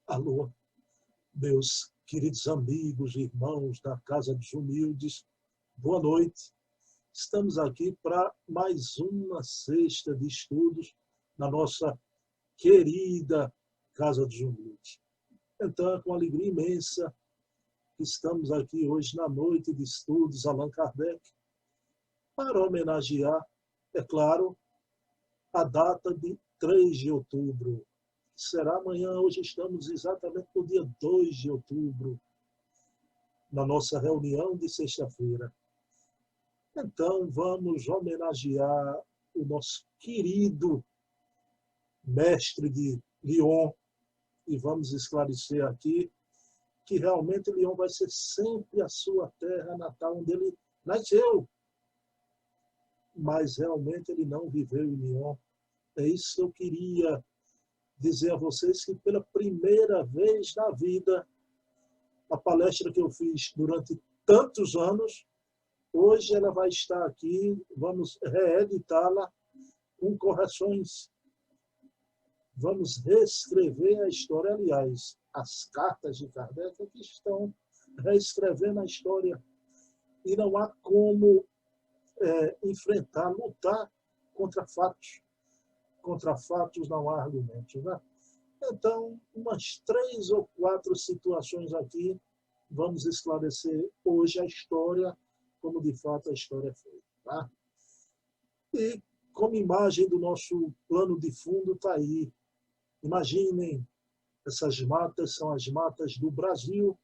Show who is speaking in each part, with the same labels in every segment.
Speaker 1: Alô, meus queridos amigos e irmãos da Casa dos Humildes, boa noite. Estamos aqui para mais uma sexta de estudos na nossa querida Casa dos Humildes. Então, é com alegria imensa que estamos aqui hoje na noite de estudos Allan Kardec para homenagear, é claro, a data de 3 de outubro. Será amanhã, hoje estamos exatamente no dia 2 de outubro, na nossa reunião de sexta-feira. Então, vamos homenagear o nosso querido mestre de Lyon e vamos esclarecer aqui que realmente Lyon vai ser sempre a sua terra natal, onde ele nasceu. Mas realmente ele não viveu em Lyon. É isso que eu queria dizer a vocês, que pela primeira vez na vida, a palestra que eu fiz durante tantos anos, hoje ela vai estar aqui, vamos reeditá-la com correções. Vamos reescrever a história. Aliás, as cartas de Kardec que estão reescrevendo a história. E não há como enfrentar, lutar contra fatos. Contra fatos não há argumentos, né? Então, umas 3 ou 4 situações aqui, vamos esclarecer hoje a história, como de fato a história foi. Tá? E como imagem do nosso plano de fundo está aí. Imaginem, essas matas são as matas do Brasil,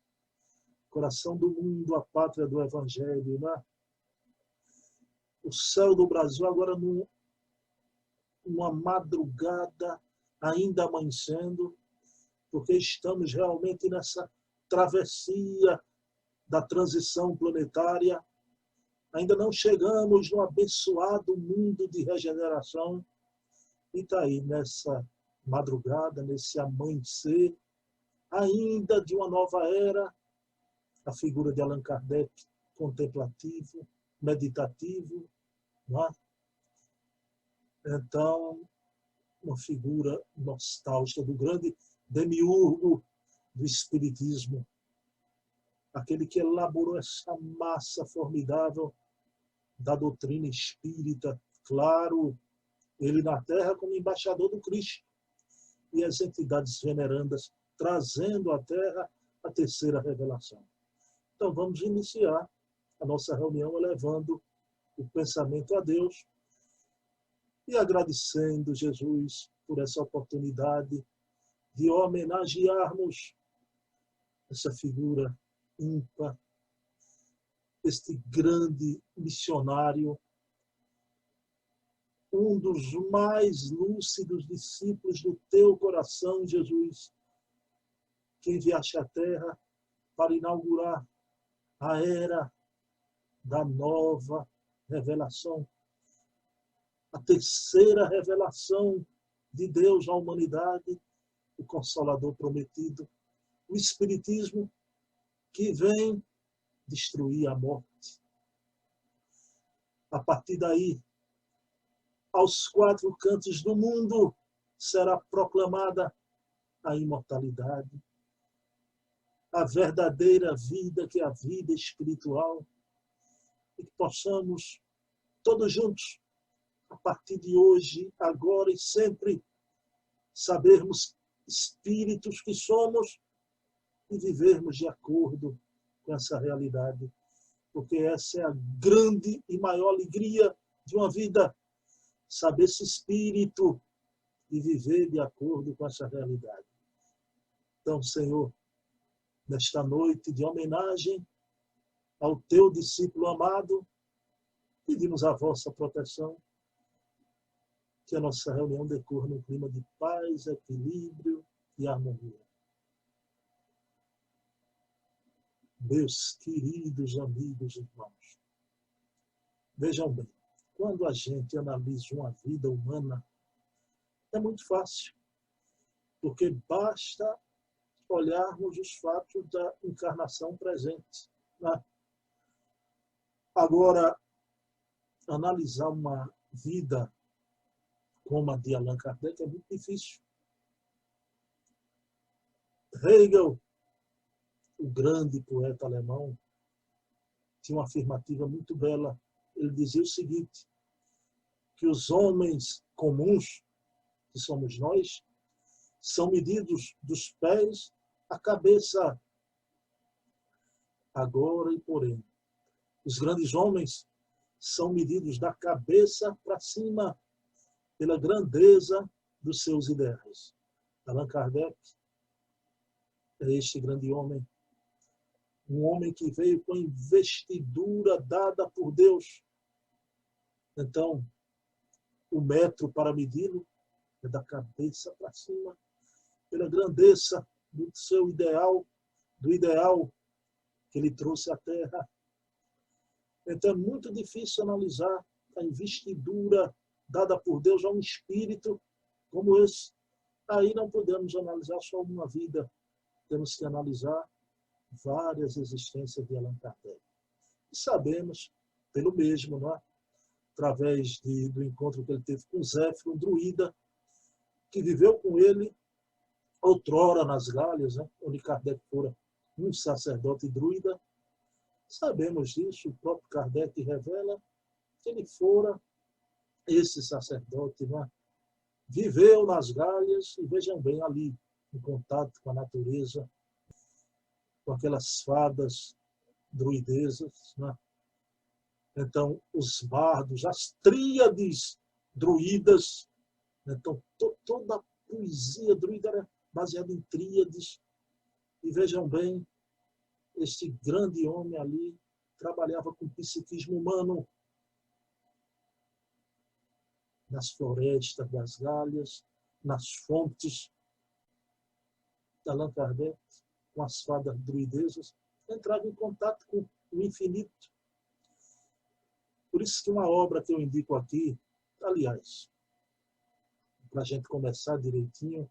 Speaker 1: coração do mundo, a pátria do Evangelho. Né? O céu do Brasil agora numa madrugada, ainda amanhecendo, porque estamos realmente nessa travessia da transição planetária. Ainda não chegamos no abençoado mundo de regeneração. E está aí nessa madrugada, nesse amanhecer, ainda de uma nova era, a figura de Allan Kardec, contemplativo, meditativo. Não é? Então, uma figura nostálgica do grande demiurgo do Espiritismo, aquele que elaborou essa massa formidável da doutrina espírita, claro, ele na Terra como embaixador do Cristo, e as entidades venerandas trazendo à Terra a terceira revelação. Então vamos iniciar a nossa reunião elevando o pensamento a Deus e agradecendo Jesus por essa oportunidade de homenagearmos essa figura ímpar, este grande missionário, um dos mais lúcidos discípulos do teu coração, Jesus, que enviaste à Terra para inaugurar a era da nova revelação, a terceira revelação de Deus à humanidade, o Consolador prometido, o Espiritismo que vem destruir a morte. A partir daí, aos 4 cantos do mundo será proclamada a imortalidade, a verdadeira vida, que é a vida espiritual, e que possamos, todos juntos, a partir de hoje, agora e sempre, sabermos espíritos que somos e vivermos de acordo com essa realidade, porque essa é a grande e maior alegria de uma vida, saber-se espírito e viver de acordo com essa realidade. Então, Senhor, nesta noite de homenagem ao teu discípulo amado, pedimos a vossa proteção, que a nossa reunião decorra num clima de paz, equilíbrio e harmonia. Meus queridos amigos e irmãos, vejam bem, quando a gente analisa uma vida humana, é muito fácil, porque basta olharmos os fatos da encarnação presente. Né? Agora, analisar uma vida como a de Allan Kardec é muito difícil. Hegel, o grande poeta alemão, tinha uma afirmativa muito bela. Ele dizia o seguinte, que os homens comuns, que somos nós, são medidos dos pés à cabeça. Agora e porém, os grandes homens são medidos da cabeça para cima pela grandeza dos seus ideais. Allan Kardec é este grande homem, um homem que veio com investidura dada por Deus. Então, o metro para medi-lo é da cabeça para cima, pela grandeza do seu ideal, do ideal que ele trouxe à Terra. Então, é muito difícil analisar a investidura dada por Deus a um espírito como esse. Aí não podemos analisar só uma vida, temos que analisar várias existências de Allan Kardec. E sabemos, pelo mesmo, não é? Através do encontro que ele teve com Zéfiro, um druida, que viveu com ele outrora nas Galhas, né? Onde Kardec fora um sacerdote druida. Sabemos disso, o próprio Kardec revela que ele fora esse sacerdote, não é? Viveu nas Galhas e vejam bem ali, em contato com a natureza, com aquelas fadas druidesas, né? Então, os bardos, as tríades druidas, então toda a poesia druida era baseada em tríades. E vejam bem, este grande homem ali trabalhava com o psiquismo humano nas florestas das Galhas, nas fontes. Allan Kardec, com as fadas druidesas, entrava em contato com o infinito. Por isso que uma obra que eu indico aqui, aliás, para a gente começar direitinho,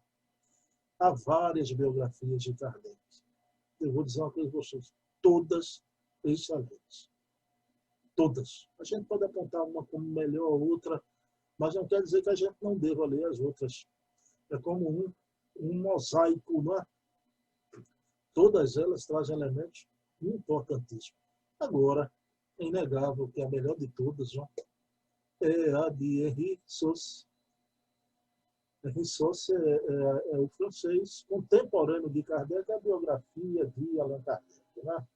Speaker 1: há várias biografias de Kardec. Eu vou dizer uma coisa para vocês, todas excelentes. Todas. A gente pode apontar uma como melhor ou outra, mas não quer dizer que a gente não deva ler as outras. É como um mosaico, não é? Todas elas trazem elementos importantíssimos. Agora, é inegável que a melhor de todas, não é a de Henri Sauce. Henri Sauce é o francês contemporâneo de Kardec, a biografia de Allan Kardec. Né?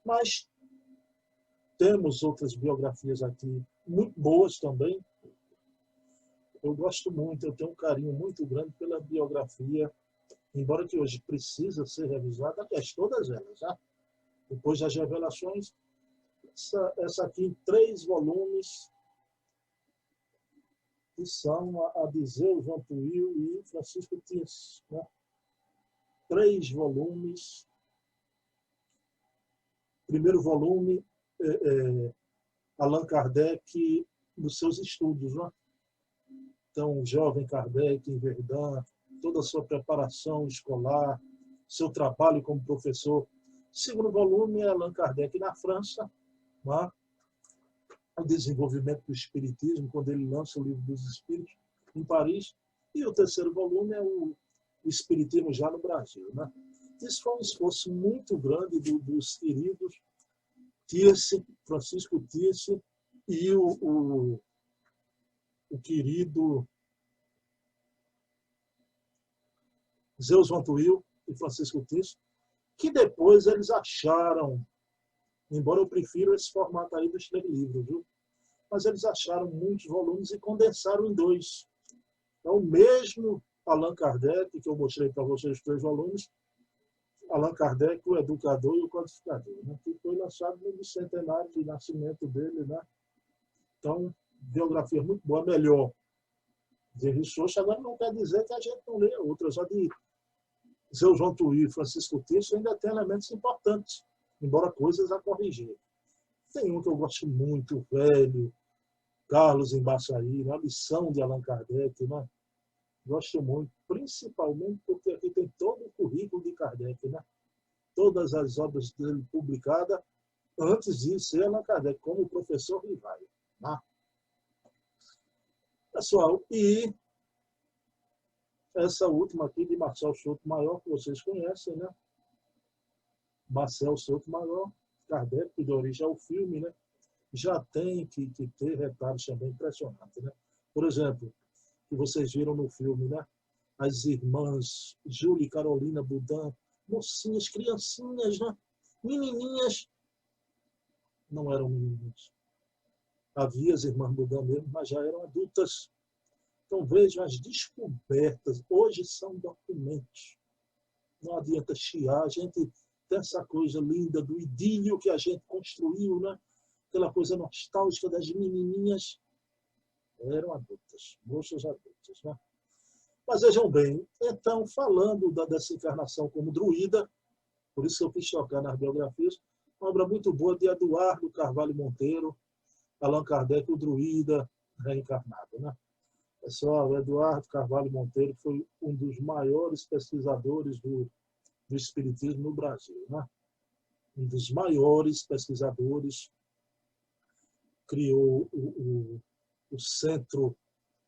Speaker 1: Mas temos outras biografias aqui muito boas também. Eu gosto muito, eu tenho um carinho muito grande pela biografia, embora que hoje precisa ser revisada, aliás, todas elas. Né? Depois das revelações, essa aqui em 3 volumes, que são a de Zeu Vantuil e Francisco Tins. Né? 3 volumes. Primeiro volume, Allan Kardec nos seus estudos. Né? Então, o jovem Kardec em Verdun, toda a sua preparação escolar, seu trabalho como professor. Segundo volume é Allan Kardec na França, né? O desenvolvimento do Espiritismo, quando ele lança o Livro dos Espíritos, em Paris. E o terceiro volume é o Espiritismo já no Brasil. Né? Isso foi um esforço muito grande dos queridos Thierse, Francisco Thierse, e o querido Zeus Vantuil e Francisco Thierse, que depois eles acharam, embora eu prefira esse formato aí dos 3 livros, viu? Mas eles acharam muitos volumes e condensaram em 2. Então, o mesmo Allan Kardec, que eu mostrei para vocês os 3 volumes, Allan Kardec, o Educador e o Codificador, né? Que foi lançado no bicentenário de nascimento dele. Né? Então, biografia muito boa, melhor de Henri Sauce. Agora não quer dizer que a gente não lê outras. A de Zeus Vantuil e Francisco Thierse ainda tem elementos importantes, embora coisas a corrigir. Tem um que eu gosto muito, velho, Carlos Embaçaí, a lição de Allan Kardec, né? Gosto muito, principalmente porque aqui tem todo o currículo de Kardec, né? Todas as obras dele publicadas antes de ser Allan Kardec, como professor Rivaio. Né? Pessoal, e Essa última aqui de Marcel Sotomayor, que vocês conhecem, né? Marcel Sotomayor, Kardec, que deu origem ao filme, né? Já tem que ter retalhos também impressionantes, né? Por exemplo, que vocês viram no filme, né? As irmãs Júlia e Carolina Budan, mocinhas, criancinhas, né? Menininhas, não eram meninas. Havia as irmãs Budan mesmo, mas já eram adultas. Então vejam as descobertas. Hoje são documentos. Não adianta chiar. A gente tem essa coisa linda do idílio que a gente construiu, né? Aquela coisa nostálgica das menininhas. Eram adultas, moças adultas, né? Mas vejam bem, então, falando dessa encarnação como druida, por isso que eu quis tocar nas biografias, uma obra muito boa de Eduardo Carvalho Monteiro, Allan Kardec, o druida reencarnado, né? Pessoal, o Eduardo Carvalho Monteiro foi um dos maiores pesquisadores do Espiritismo no Brasil, né? Um dos maiores pesquisadores, criou o Centro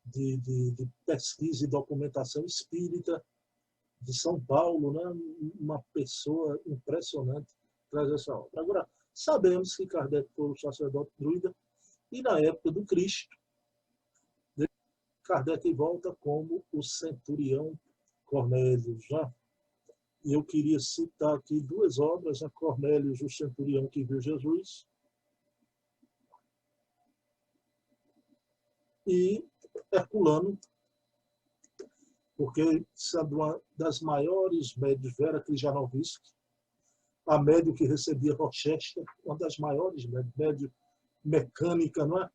Speaker 1: de Pesquisa e Documentação Espírita de São Paulo, né? Uma pessoa impressionante traz essa obra. Agora, sabemos que Kardec foi o sacerdote druida e na época do Cristo, Kardec volta como o centurião Cornélios. Né? E eu queria citar aqui duas obras, a Cornélios, o centurião que viu Jesus, e Herculano, porque sendo uma das maiores médios, Vera Krижановsky, a médio que recebia Rochester, uma das maiores médio mecânica, não é?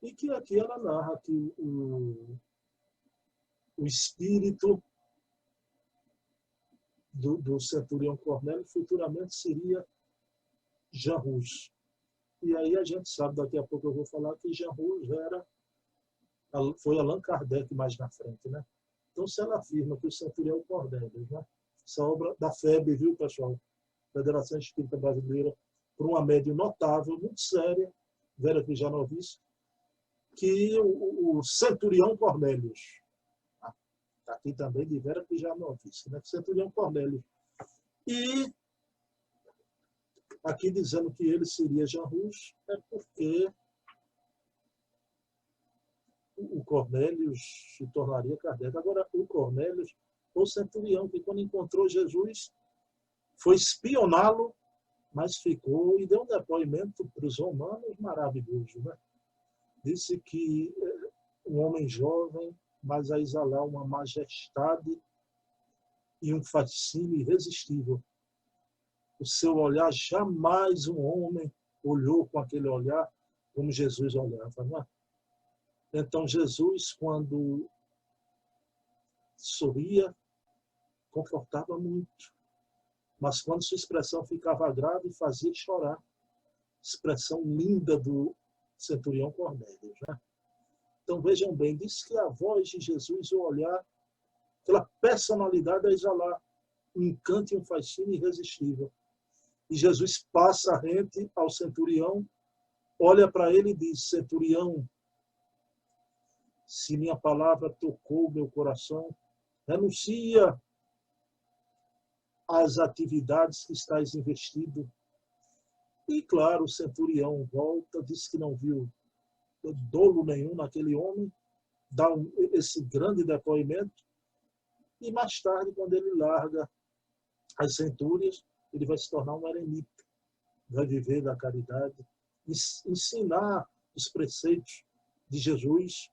Speaker 1: E que aqui ela narra que o espírito do centurião Cornélio futuramente seria Jean Rouge. E aí a gente sabe, daqui a pouco eu vou falar que Jean Rouge foi Allan Kardec mais na frente, né? Então, se ela afirma que o centurião Cornélio, né? Essa obra da FEB, viu, pessoal? Federação Espírita Brasileira, por uma média notável, muito séria, Vera Krижановsky, que o centurião Cornélios, aqui também de Vera Krижановsky, né? Centurião Cornélios, e aqui dizendo que ele seria Jean Rouge, é porque o Cornélios se tornaria Kardec. Agora, o Cornélios, o centurião, que quando encontrou Jesus, foi espioná-lo, mas ficou e deu um depoimento para os romanos maravilhoso, né? Disse que um homem jovem, mas a exalar uma majestade e um fascínio irresistível. O seu olhar, jamais um homem olhou com aquele olhar como Jesus olhava, não é? Então, Jesus, quando sorria, confortava muito. Mas quando sua expressão ficava grave, fazia chorar. Expressão linda do centurião Cornélios, né? Então, vejam bem, diz que a voz de Jesus, o olhar, aquela personalidade a exalar, um encanto e um fascínio irresistível. E Jesus passa a rente ao centurião, olha para ele e diz: centurião, se minha palavra tocou meu coração, renuncia às atividades que estás investido. E, claro, o centurião volta, diz que não viu dolo nenhum naquele homem, dá esse grande depoimento, e mais tarde, quando ele larga as centúrias, ele vai se tornar um eremita, vai viver da caridade, ensinar os preceitos de Jesus.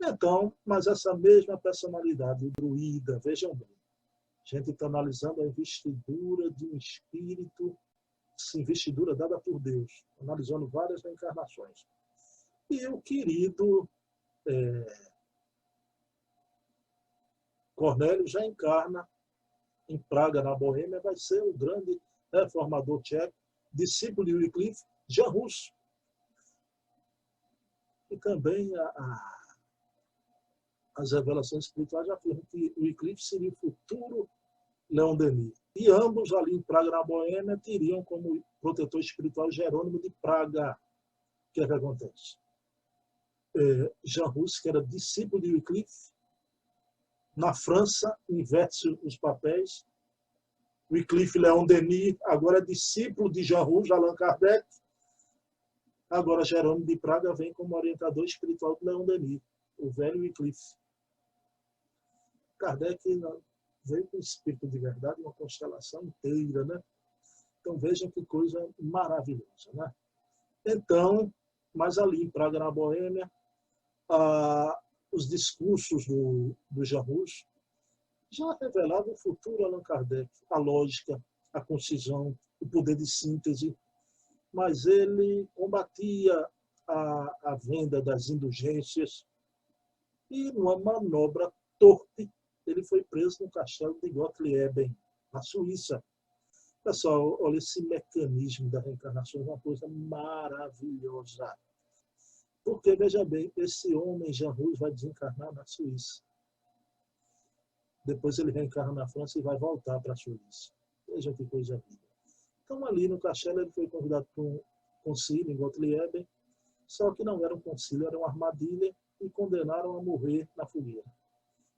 Speaker 1: Então, mas essa mesma personalidade, o druida, vejam bem, a gente está analisando a investidura de um espírito, investidura dada por Deus, analisando várias reencarnações. E o querido Cornélio já encarna em Praga, na Boêmia, vai ser o grande reformador tcheco, discípulo de Wycliffe, Jean Rouge. E também as revelações espirituais afirmam que Wycliffe seria o futuro Leon Denis. E ambos, ali em Praga, na Boêmia, teriam como protetor espiritual Jerônimo de Praga. O que é que acontece? Jean Rouge, que era discípulo de Wycliffe, Na França, inverte os papéis. Wycliffe Leon Denis agora é discípulo de Jean Rouge, Allan Kardec. Agora Jerônimo de Praga vem como orientador espiritual de Leon Denis, o velho Wycliffe. Kardec veio com o espírito de verdade, uma constelação inteira, né? Então vejam que coisa maravilhosa, né? Então, mas ali em Praga, na Boêmia, os discursos do Jean Rouge já revelavam o futuro Allan Kardec, a lógica, a concisão, o poder de síntese, mas ele combatia a venda das indulgências e, numa manobra torpe, ele foi preso no castelo de Gottlieben, na Suíça. Pessoal, olha esse mecanismo da reencarnação, é uma coisa maravilhosa. Porque, veja bem, esse homem, Jean Rouge, vai desencarnar na Suíça. Depois ele reencarna na França e vai voltar para a Suíça. Veja que coisa linda. Então, ali no castelo, ele foi convidado para um concílio em Gottlieben, só que não era um concílio, era uma armadilha, e condenaram a morrer na fogueira.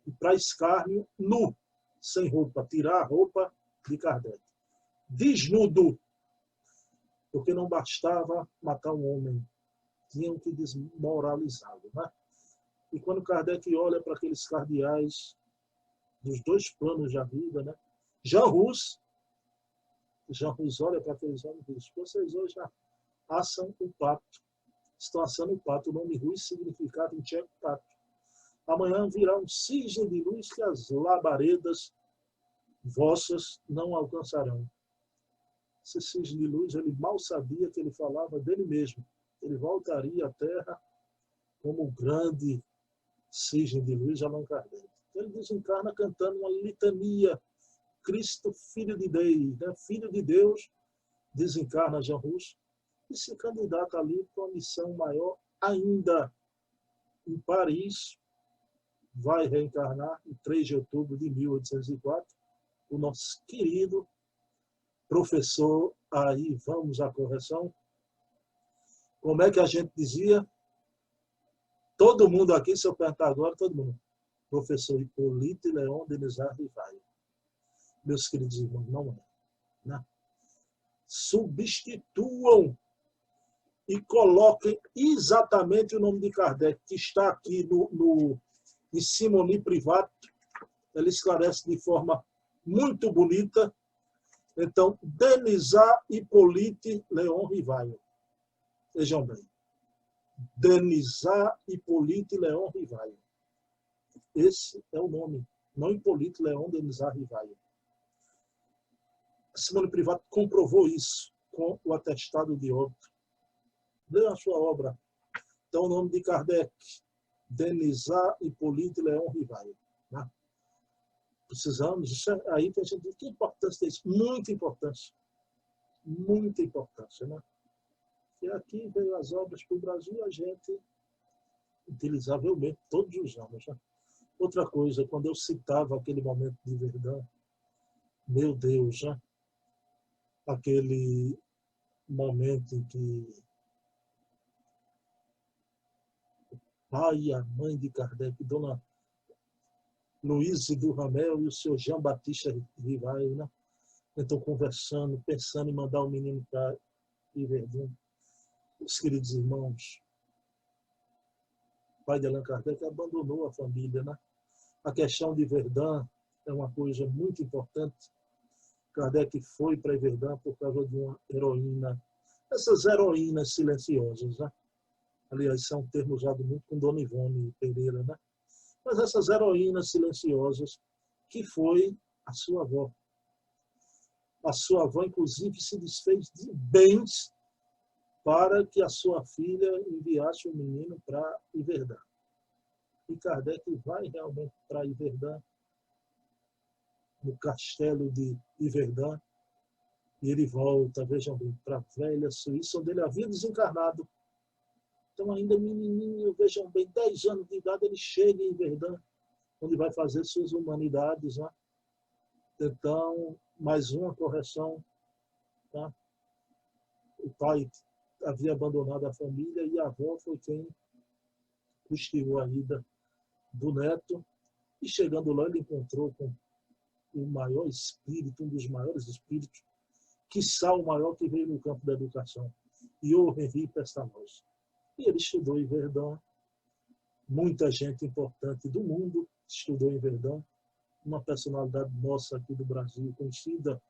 Speaker 1: E para escárnio, nu, sem roupa, tirar a roupa de Kardec. Desnudo, porque não bastava matar um homem, tinham que desmoralizá-lo, né? E quando Kardec olha para aqueles cardeais dos dois planos da vida, né? Jean Rouge olha para aqueles homens e diz: vocês hoje assam o pato, estão assando o pato, o nome Rouge significava em tcheco pato. Amanhã virá um cisne de luz que as labaredas vossas não alcançarão. Esse cisne de luz, ele mal sabia que ele falava dele mesmo. Ele voltaria à Terra como o grande cisne de luz, Allan Kardec. Ele desencarna cantando uma litania. Cristo, Filho de Deus, né? Filho de Deus, desencarna Jean Rouge e se candidata ali para uma missão maior ainda. Em Paris, vai reencarnar em 3 de outubro de 1804, o nosso querido professor, aí vamos à correção, como é que a gente dizia? Todo mundo aqui, se eu perguntar agora, todo mundo. Professor Hipólito Leon Denisard Rivaio. Meus queridos irmãos, não é. Né? Substituam e coloquem exatamente o nome de Kardec, que está aqui em Simone Privato. Ele esclarece de forma muito bonita. Então, Denisard Hipólito Leon Rivaio. Vejam bem. Denisard Hipólito Leon Rivaio. Esse é o nome, não Hipólito Leon Denisard Rivaio. Simone Privato comprovou isso com o atestado de óbito. Deu a sua obra. Então, o nome de Kardec, Denisard Hipólito Leon Rivaio. Né? Precisamos, aí tem gente que que importância tem isso? Muita importância. Muita importância. Né? E aqui veio as obras para o Brasil, a gente utilizava eu mesmo todos os anos. Né? Outra coisa, quando eu citava aquele momento de Verdun, meu Deus, né? Aquele momento em que o pai e a mãe de Kardec, Dona Luíse Duhamel e o seu Jean Batista Rivaio, né? Estão conversando, pensando em mandar o menino para Verdun. Os queridos irmãos, o pai de Allan Kardec abandonou a família, né? A questão de Verdun é uma coisa muito importante. Kardec foi para Verdun por causa de uma heroína. Essas heroínas silenciosas, né? Aliás, são um termo usado muito com Dona Ivone Pereira, né? Mas essas heroínas silenciosas, que foi a sua avó. A sua avó, inclusive, se desfez de bens para que a sua filha enviasse o menino para Iverdun. E Kardec vai realmente para Iverdun, no castelo de Iverdun, e ele volta, vejam bem, para a velha Suíça, onde ele havia desencarnado. Então, ainda menininho, vejam bem, 10 anos de idade, ele chega em Verdun, onde vai fazer suas humanidades. Né? Então, mais uma correção. Tá? O pai havia abandonado a família e a avó foi quem custeou a ida do neto. E chegando lá, ele encontrou com o maior espírito, um dos maiores espíritos, quiçá o maior que veio no campo da educação, Henri Pestalozzi. E ele estudou em Verdun. Muita gente importante do mundo estudou em Verdun. Uma personalidade nossa aqui do Brasil, conhecida,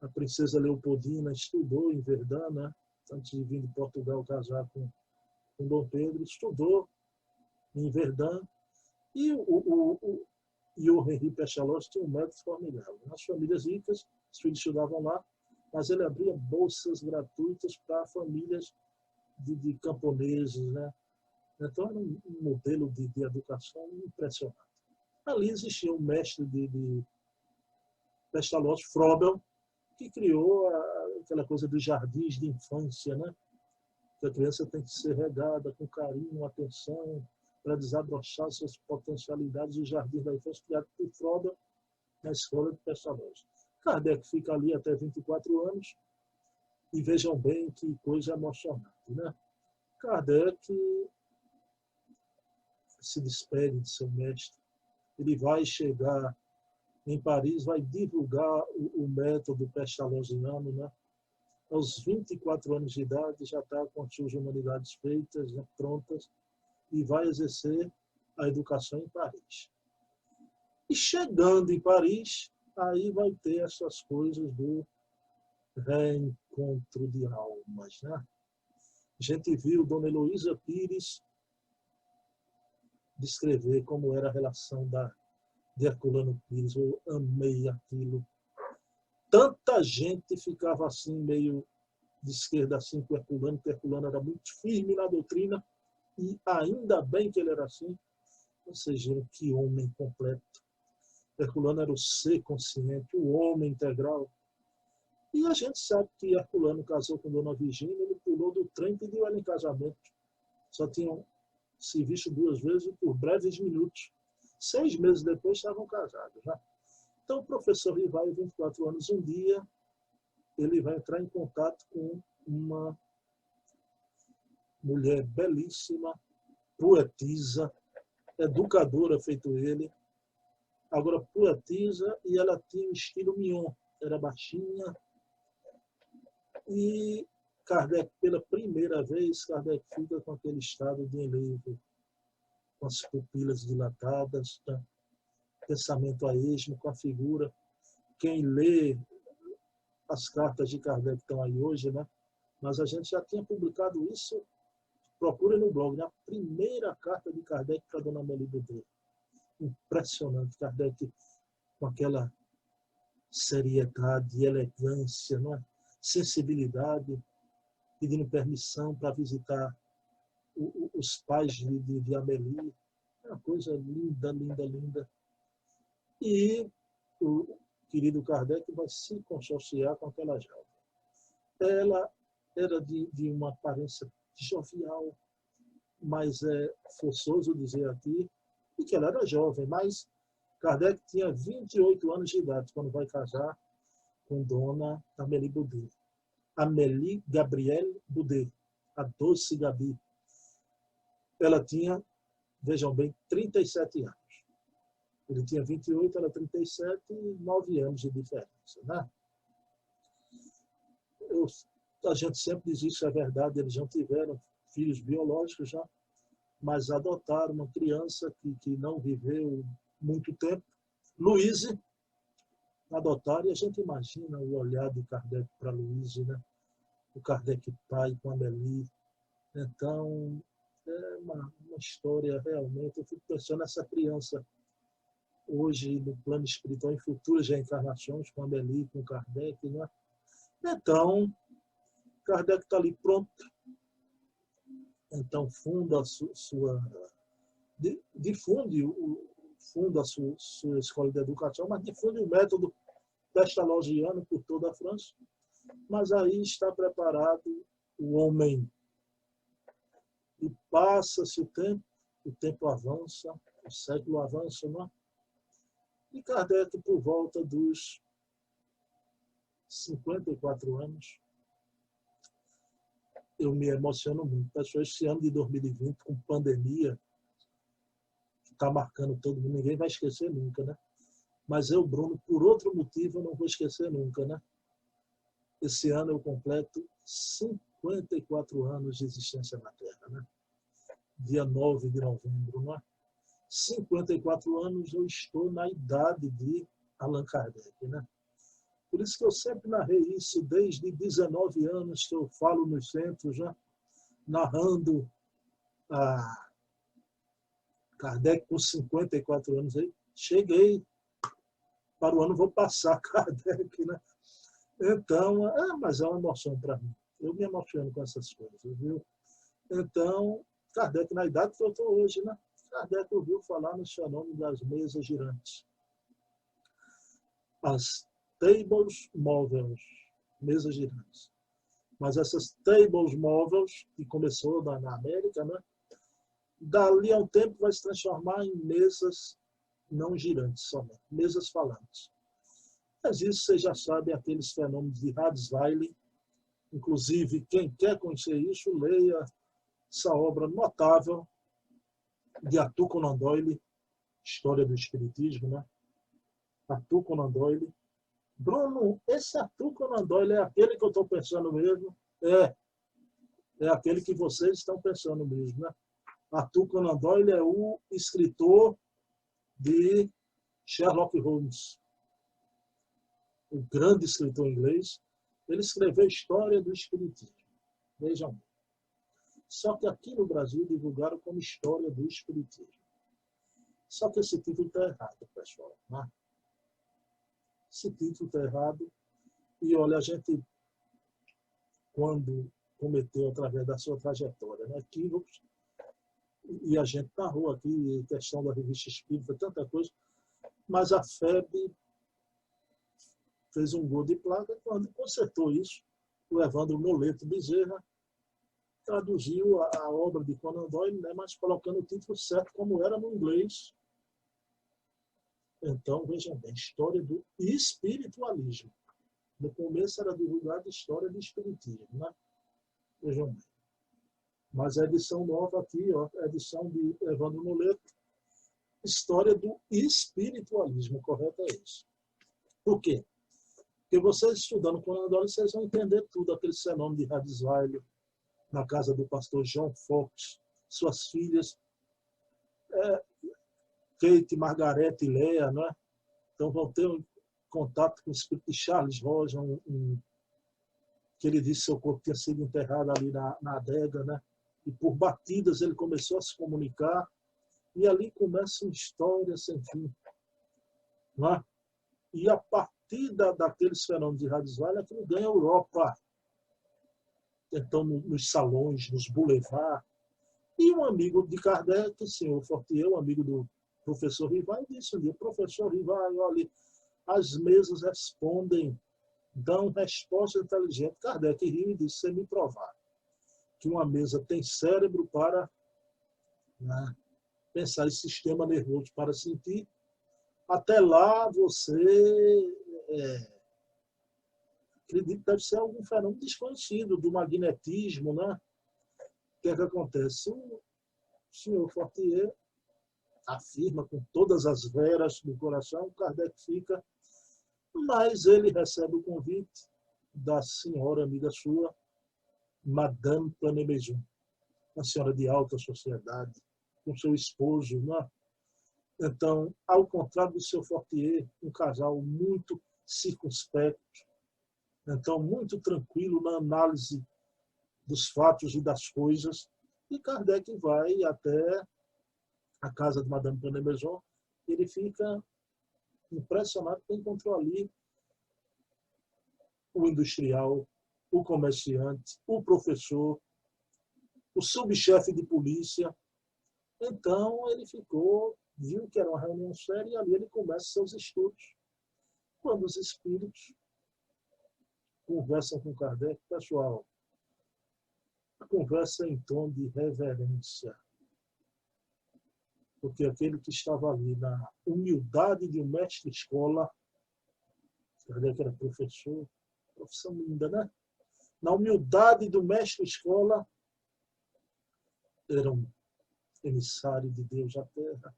Speaker 1: a princesa Leopoldina, estudou em Verdun, né? Antes de vir de Portugal casar com Dom Pedro, estudou em Verdun. E o Henri Pestalozzi tinha um método formidável. Nas famílias ricas, os filhos estudavam lá, mas ele abria bolsas gratuitas para famílias de camponeses, né? Então, era um modelo de educação impressionante. Ali existia um mestre de Pestalozzi, Froebel, que criou aquela coisa dos jardins de infância, né? Que a criança tem que ser regada com carinho, atenção, para desabrochar suas potencialidades. O jardim da infância criado por Froebel na escola de Pestalozzi. Kardec fica ali até 24 anos e vejam bem que coisa emocionante, né? Kardec se despede de seu mestre. Ele vai chegar em Paris, vai divulgar o método pestalozziano, né? Aos 24 anos de idade, já está com as suas humanidades feitas, né, prontas, e vai exercer a educação em Paris. E chegando em Paris, aí vai ter essas coisas do reencontro de almas, né? A gente viu Dona Heloísa Pires descrever como era a relação de Herculano Pires. Eu amei aquilo. Tanta gente ficava assim, meio de esquerda assim com o Herculano, porque Herculano era muito firme na doutrina, e ainda bem que ele era assim. Ou seja, que homem completo. Herculano era o ser consciente, o homem integral. E a gente sabe que Herculano casou com Dona Virgínia, ele pulou do trem e pediu ela em casamento. Só tinham se visto 2 vezes por breves minutos. 6 meses depois estavam casados. Já. Então, o professor Rivaio, 24 anos, um dia, ele vai entrar em contato com uma mulher belíssima, poetisa, educadora, feito ele. Agora, poetisa, e ela tinha um estilo mignon. Era baixinha. E Kardec, pela primeira vez, Kardec fica com aquele estado de enlevo, com as pupilas dilatadas, tá? Pensamento a esmo, com a figura. Quem lê as cartas de Kardec estão aí hoje, né? Mas a gente já tinha publicado isso, procure no blog, né? A primeira carta de Kardec para Dona Amélie Baudet. Impressionante, Kardec com aquela seriedade, elegância, não é? Sensibilidade, pedindo permissão para visitar os pais de Amélie. É uma coisa linda, linda, linda. E o querido Kardec vai se consorciar com aquela jovem. Ela era de uma aparência jovial, mas é forçoso dizer aqui, e que ela era jovem, mas Kardec tinha 28 anos de idade quando vai casar com Dona Amélie Baudet. Amélie Gabrielle Baudet, a doce Gabi. Ela tinha, vejam bem, 37 anos. Ele tinha 28, ela 37, 9 anos de diferença, né? A gente sempre diz isso, é verdade, eles não tiveram filhos biológicos já, mas adotaram uma criança que não viveu muito tempo. Louise, adotaram, e a gente imagina o olhar de Kardec para Louise, né? O Kardec pai com a Amélie. Então, é uma história realmente. Eu fico pensando nessa criança hoje no plano espiritual, em futuras reencarnações, com a Amélie, com Kardec, né? Então, Kardec está ali pronto. Então, funda a sua escola de educação, mas difunde o método pestalozziano por toda a França. Mas aí está preparado o homem. E passa-se o tempo avança, o século avança, não é? E Kardec, por volta dos 54 anos, eu me emociono muito. Pessoal, esse ano de 2020, com pandemia, está marcando todo mundo, ninguém vai esquecer nunca, né? Mas eu, Bruno, por outro motivo, eu não vou esquecer nunca, né? Esse ano eu completo 54 anos de existência na Terra, né? Dia 9 de novembro, né? 54 anos eu estou na idade de Allan Kardec, né? Por isso que eu sempre narrei isso, desde 19 anos que eu falo nos centros, já narrando a Kardec com 54 anos aí. Cheguei para o ano, vou passar Kardec, né? Então, mas é uma emoção para mim. Eu me emociono com essas coisas, viu? Então, Kardec, na idade que eu estou hoje, né? Kardec ouviu falar no fenômeno das mesas girantes. As tables móveis, mesas girantes. Mas essas tables móveis, que começou na América, né? Dali a um tempo vai se transformar em mesas não girantes somente, mesas falantes. Mas isso você já sabe, aqueles fenômenos de Kurzweil. Inclusive, quem quer conhecer isso, leia essa obra notável de Arthur Conan Doyle, História do Espiritismo, né? Arthur Conan Doyle. Bruno, esse Arthur Conan Doyle é aquele que eu estou pensando mesmo? É aquele que vocês estão pensando mesmo, né? Arthur Conan Doyle é o escritor de Sherlock Holmes, o grande escritor inglês. Ele escreveu História do Espiritismo. Vejam. Só que aqui no Brasil divulgaram como História do Espiritismo. Só que esse título está errado, pessoal. Né? Esse título está errado. E olha, a gente, quando cometeu através da sua trajetória, né, equívocos, e a gente narrou aqui a questão da revista Espírita, tanta coisa, mas a FEB fez um gol de placa quando consertou isso. O Evandro Moleto Bezerra traduziu a obra de Conan Doyle, né, mas colocando o título certo como era no inglês. Então, vejam bem, História do Espiritualismo. No começo era divulgada História do Espiritismo, né? Vejam bem. Mas a edição nova aqui, ó, a edição de Evandro Moleto, História do Espiritualismo, correto é isso. Por quê? Porque vocês estudando Conan Doyle, vocês vão entender tudo, aquele fenômeno de Kurzweil, na casa do pastor John Fox, suas filhas, Kate, Margarete e Leia, né? Então vão ter um contato com o espírito de Charles Roja, que ele disse que seu corpo tinha sido enterrado ali na adega, né? E por batidas ele começou a se comunicar, e ali começa uma história sem fim. Né? E a partir daqueles fenômenos de Kurzweil, aquilo ganha Europa. Então, nos salões, nos boulevards. E um amigo de Kardec, o senhor Fortier, um amigo do professor Rivail, disse um dia: professor Rivail, olha, as mesas respondem, dão resposta inteligente. Kardec riu e disse: você me provar que uma mesa tem cérebro para, né, pensar em sistema nervoso para sentir, até lá você acredito que deve ser algum fenômeno desconhecido do magnetismo, né? O que é que acontece? O senhor Fortier afirma com todas as veras do coração, Kardec fica, mas ele recebe o convite da senhora amiga sua, Madame Panemezum, uma senhora de alta sociedade, com seu esposo, né? Então, ao contrário do seu Fortier, um casal muito circunspecto, então muito tranquilo na análise dos fatos e das coisas, e Kardec vai até a casa de Madame Panemezum, ele fica impressionado porque encontrou ali o industrial, o comerciante, o professor, o subchefe de polícia. Então, ele viu que era uma reunião séria e ali ele começa seus estudos. Quando os espíritos conversam com Kardec, pessoal, a conversa é em tom de reverência. Porque aquele que estava ali na humildade de um mestre-escola, Kardec era professor, profissão linda, né? Na humildade do mestre-escola, era um emissário de Deus à Terra.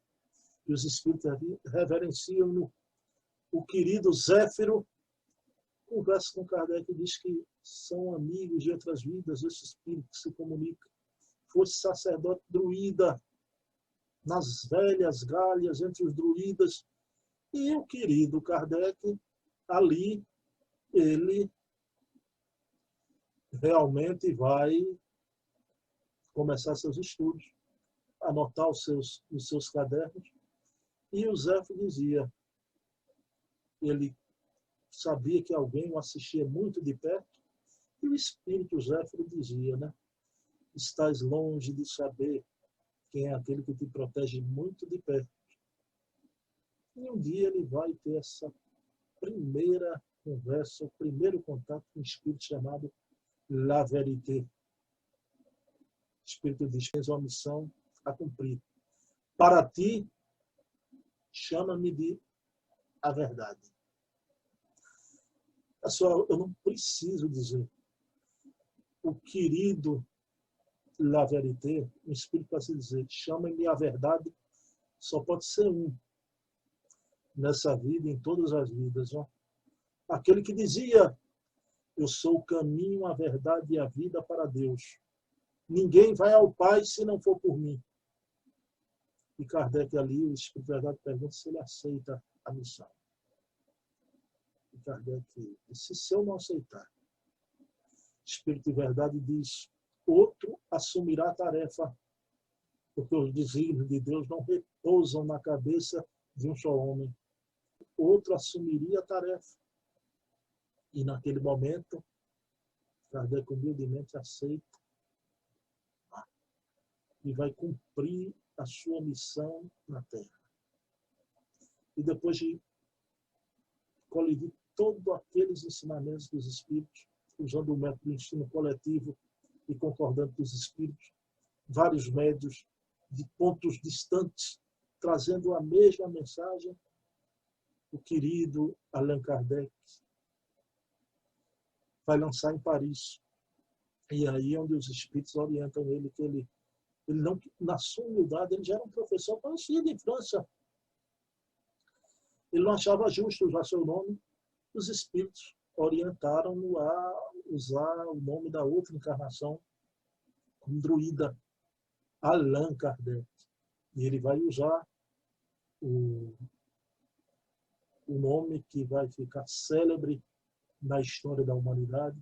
Speaker 1: E os espíritos reverenciam o querido Zéfiro. Conversa com Kardec e diz que são amigos de outras vidas, esse espírito que se comunica. Fosse sacerdote druida, nas velhas galhas, entre os druidas. E o querido Kardec, ali, ele realmente vai começar seus estudos, anotar os seus cadernos. E o Zéfiro dizia, ele sabia que alguém o assistia muito de perto, e o espírito Zéfiro dizia, né? Estás longe de saber quem é aquele que te protege muito de perto. E um dia ele vai ter essa primeira conversa, o primeiro contato com um espírito chamado La Vérité. O espírito diz, tens uma missão a cumprir. Para ti, chama-me de a verdade. Pessoal, eu não preciso dizer. O querido La Vérité, o espírito para se dizer, chama-me a verdade, só pode ser um nessa vida, em todas as vidas. Ó. Aquele que dizia, eu sou o caminho, a verdade e a vida para Deus. Ninguém vai ao Pai se não for por mim. E Kardec ali, o Espírito de Verdade pergunta se ele aceita a missão. E Kardec disse, se eu não aceitar, o Espírito de Verdade diz, outro assumirá a tarefa, porque os desígnios de Deus não repousam na cabeça de um só homem. Outro assumiria a tarefa. E naquele momento, Kardec humildemente aceita e vai cumprir a sua missão na Terra. E depois de colidir todos aqueles ensinamentos dos Espíritos, usando o método do ensino coletivo e concordando com os Espíritos, vários médios de pontos distantes, trazendo a mesma mensagem, o querido Allan Kardec vai lançar em Paris. E aí é onde os Espíritos orientam ele, que ele não, na sua humildade, ele já era um professor conhecido em França. Ele não achava justo usar seu nome. Os Espíritos orientaram-no a usar o nome da outra encarnação, como druida, Allan Kardec. E ele vai usar o nome que vai ficar célebre na história da humanidade,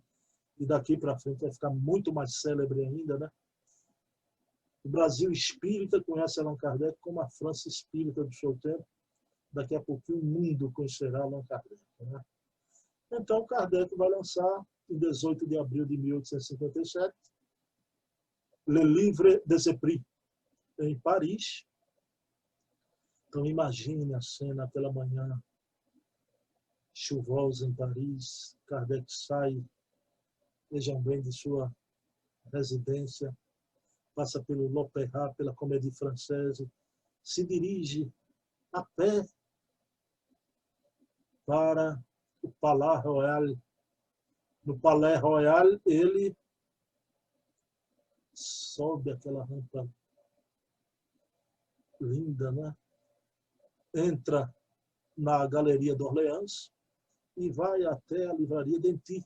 Speaker 1: e daqui para frente vai ficar muito mais célebre ainda, né? O Brasil espírita conhece Allan Kardec como a França espírita do seu tempo. Daqui a pouquinho o mundo conhecerá Allan Kardec, né? Então, Kardec vai lançar, em 18 de abril de 1857, Le Livre des Esprits, em Paris. Então, imagine a cena, aquela manhã chuvosa em Paris. Kardec sai, vejam bem, de sua residência, passa pelo l'Opéra, pela Comédie Française, se dirige a pé para o Palais Royal. No Palais Royal, ele sobe aquela rampa linda, né? Entra na Galeria d'Orléans e vai até a livraria Denty.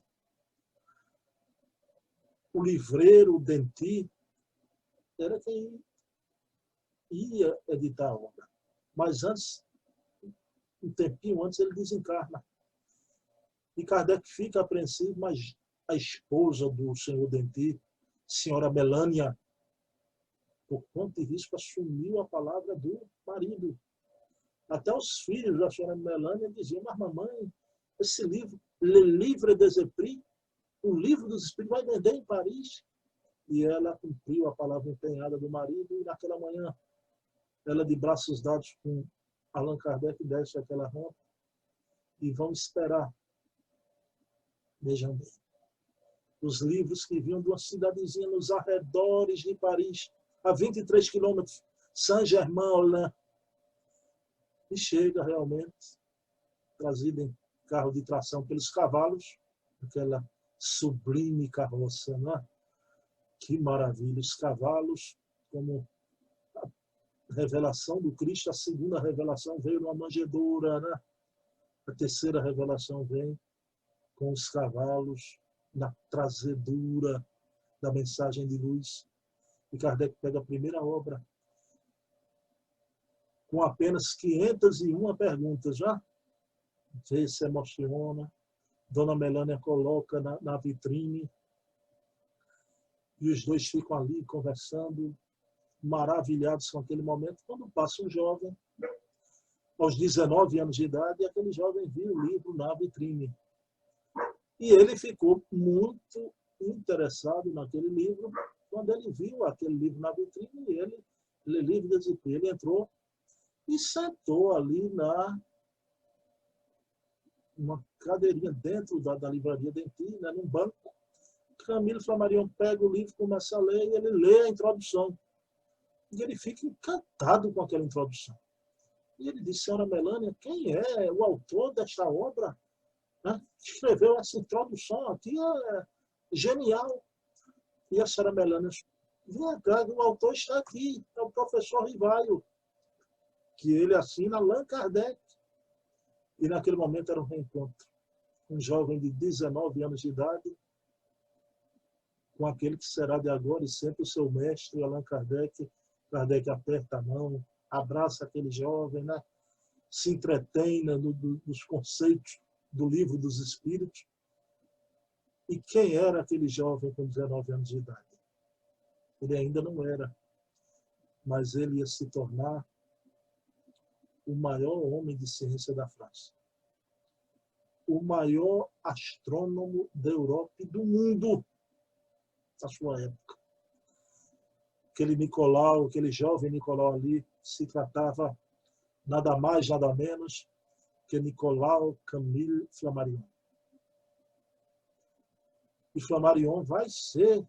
Speaker 1: O livreiro Denty era quem ia editar a obra. Mas antes, um tempinho antes, ele desencarna. E Kardec fica apreensivo, mas a esposa do senhor Denty, senhora Melânia, por conta de risco, assumiu a palavra do marido. Até os filhos da senhora Melânia diziam, mas mamãe, esse livro, Le Livre des Esprits, o livro dos Espíritos, vai vender em Paris. E ela cumpriu a palavra empenhada do marido, e naquela manhã, ela de braços dados com Allan Kardec, desce aquela rampa e vão esperar. Vejam bem. Os livros que vinham de uma cidadezinha nos arredores de Paris, a 23 quilômetros, Saint-Germain-en-Laye. E chega realmente, trazido em carro de tração pelos cavalos, aquela sublime carroça, né? Que maravilha! Os cavalos, como revelação do Cristo, a segunda revelação veio numa manjedoura, né? A terceira revelação vem com os cavalos, na trazedura da mensagem de luz. E Kardec pega a primeira obra com apenas 501 perguntas, já? Vê, se emociona. Dona Melânia coloca na vitrine e os dois ficam ali conversando, maravilhados com aquele momento. Quando passa um jovem, aos 19 anos de idade, aquele jovem viu o livro na vitrine. E ele ficou muito interessado naquele livro. Quando ele viu aquele livro na vitrine, ele livro de ele entrou e sentou ali uma cadeirinha dentro da livraria Dentis, né, num banco. Camilo Flammarion pega o livro, começa a ler e ele lê a introdução. E ele fica encantado com aquela introdução. E ele diz: senhora Melânia, quem é o autor desta obra? Né? Escreveu essa introdução aqui, é genial. E a senhora Melânia: vem cá, o autor está aqui, é o professor Rivaio, que ele assina Allan Kardec. E naquele momento era um reencontro. Um jovem de 19 anos de idade, com aquele que será de agora e sempre o seu mestre, Allan Kardec. Kardec aperta a mão, abraça aquele jovem, né? Se entretém nos conceitos do Livro dos Espíritos. E quem era aquele jovem com 19 anos de idade? Ele ainda não era, mas ele ia se tornar o maior homem de ciência da França, o maior astrônomo da Europa e do mundo na sua época. Aquele Nicolau, aquele jovem Nicolau ali, se tratava nada mais, nada menos que Nicolau Camille Flammarion. E Flammarion vai ser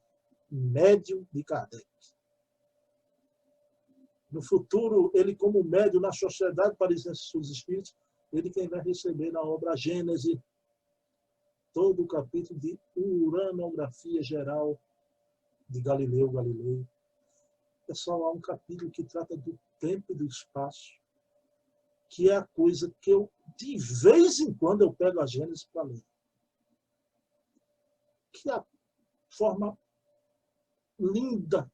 Speaker 1: médium de Kardec. No futuro, ele como médium na Sociedade Parisiense dos Espíritos, ele quem vai receber na obra Gênese todo o capítulo de uranografia geral de Galileu Galilei. Pessoal, há um capítulo que trata do tempo e do espaço, que é a coisa que eu, de vez em quando, eu pego a Gênese para ler. Que é a forma linda,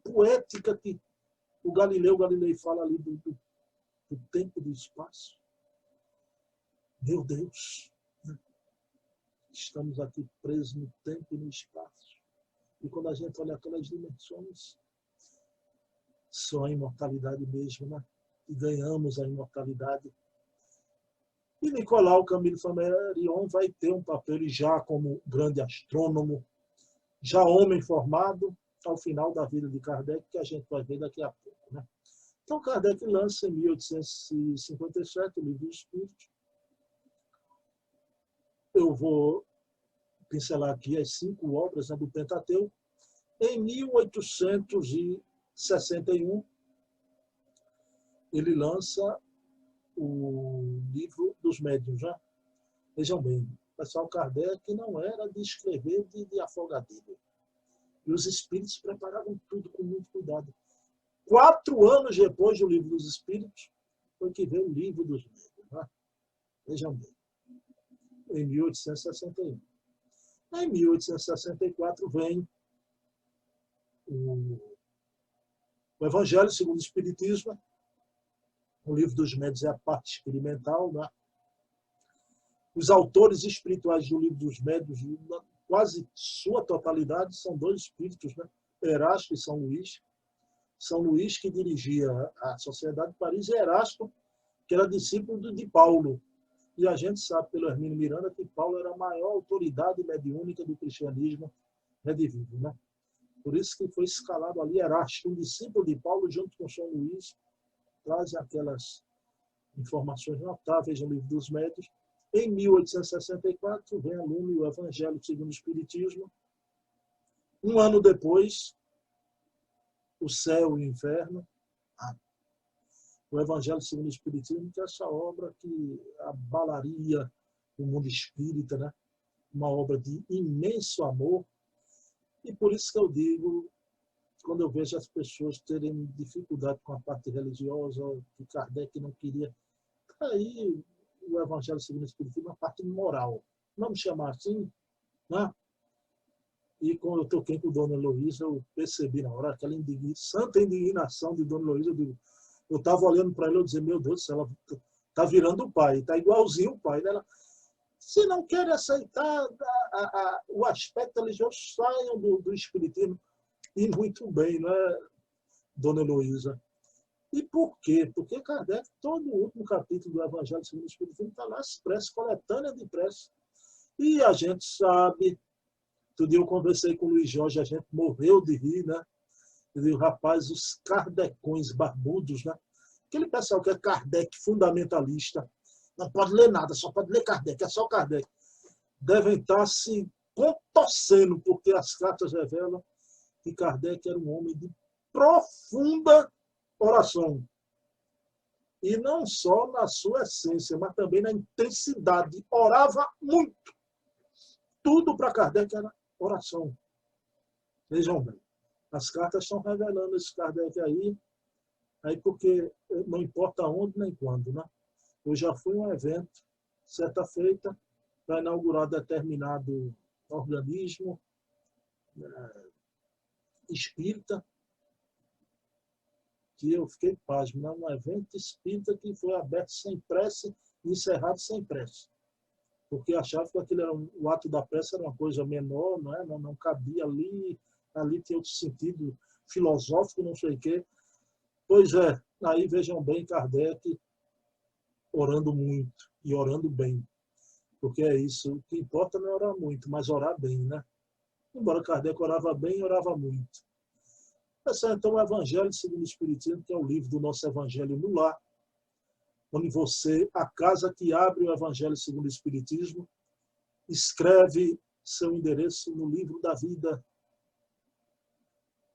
Speaker 1: poética que o Galileu Galilei fala ali do tempo e do espaço. Meu Deus, né? Estamos aqui presos no tempo e no espaço. E quando a gente olha aquelas dimensões, só a imortalidade mesmo, né? E ganhamos a imortalidade. E Nicolau Camille Flammarion vai ter um papel já como grande astrônomo, já homem formado, ao final da vida de Kardec, que a gente vai ver daqui a pouco, né? Então, Kardec lança em 1857 o Livro dos Espíritos. Eu vou pincelar aqui as 5 obras, né, do Pentateuco. Em 1861, ele lança o Livro dos Médiuns. Já. Vejam bem, o pessoal Kardec não era de escrever de afogadeiro. E os espíritos preparavam tudo com muito cuidado. 4 anos depois do Livro dos Espíritos, foi que veio o Livro dos Médiuns. Né? Vejam bem, em 1861. Em 1864 vem o Evangelho segundo o Espiritismo. O Livro dos Médiuns é a parte experimental. Né? Os autores espirituais do Livro dos Médiuns, quase sua totalidade, são 2 espíritos, né? Erasto e São Luís. São Luís, que dirigia a Sociedade de Paris, e Erasto, que era discípulo de Paulo. E a gente sabe, pelo Hermínio Miranda, que Paulo era a maior autoridade mediúnica do cristianismo redivivo. Né? Por isso que foi escalado ali Erasto, um discípulo de Paulo, junto com São Luís, traz aquelas informações notáveis no Livro dos Médiuns. Em 1864, vem a lume o Evangelho segundo o Espiritismo. Um ano depois, o Céu e o Inferno. O Evangelho segundo o Espiritismo, que é essa obra que abalaria o mundo espírita, né? Uma obra de imenso amor. E por isso que eu digo, quando eu vejo as pessoas terem dificuldade com a parte religiosa, que Kardec não queria. Aí o Evangelho segundo o Espiritismo é uma parte moral. Vamos chamar assim, né? E quando eu toquei com Dona Heloísa, eu percebi na hora aquela santa indignação de Dona Heloísa. Eu estava olhando para ela e dizia, meu Deus do céu, ela está virando o pai, está igualzinho o pai. Ela, se não quer aceitar o aspecto religioso, saiam do Espiritismo. E muito bem, não é, Dona Heloísa? E por quê? Porque Kardec, todo o último capítulo do Evangelho segundo o Espiritismo está lá expresso, coletânea de prece. E a gente sabe, outro dia eu conversei com o Luiz Jorge, a gente morreu de rir, né? Eu digo, rapaz, os kardecões barbudos, né? Aquele pessoal que é Kardec fundamentalista, não pode ler nada, só pode ler Kardec, é só Kardec. Devem estar se contorcendo, porque as cartas revelam que Kardec era um homem de profunda oração. E não só na sua essência, mas também na intensidade. Orava muito. Tudo para Kardec era oração. Vejam bem. As cartas estão revelando esse Kardec aí porque não importa onde nem quando, né? Eu já fui a um evento, certa feita, para inaugurar determinado organismo espírita, que eu fiquei pasmo, um evento espírita que foi aberto sem prece e encerrado sem prece. Porque achava que aquilo era o ato da prece era uma coisa menor, não cabia ali tinha outro sentido filosófico, não sei o quê. Pois é, aí vejam bem Kardec orando muito e orando bem. Porque é isso, o que importa não é orar muito, mas orar bem, né? Embora Kardec orava bem, orava muito. Esse é então o Evangelho segundo o Espiritismo, que é o livro do nosso Evangelho no Lar, onde você, a casa que abre o Evangelho segundo o Espiritismo, escreve seu endereço no livro da vida.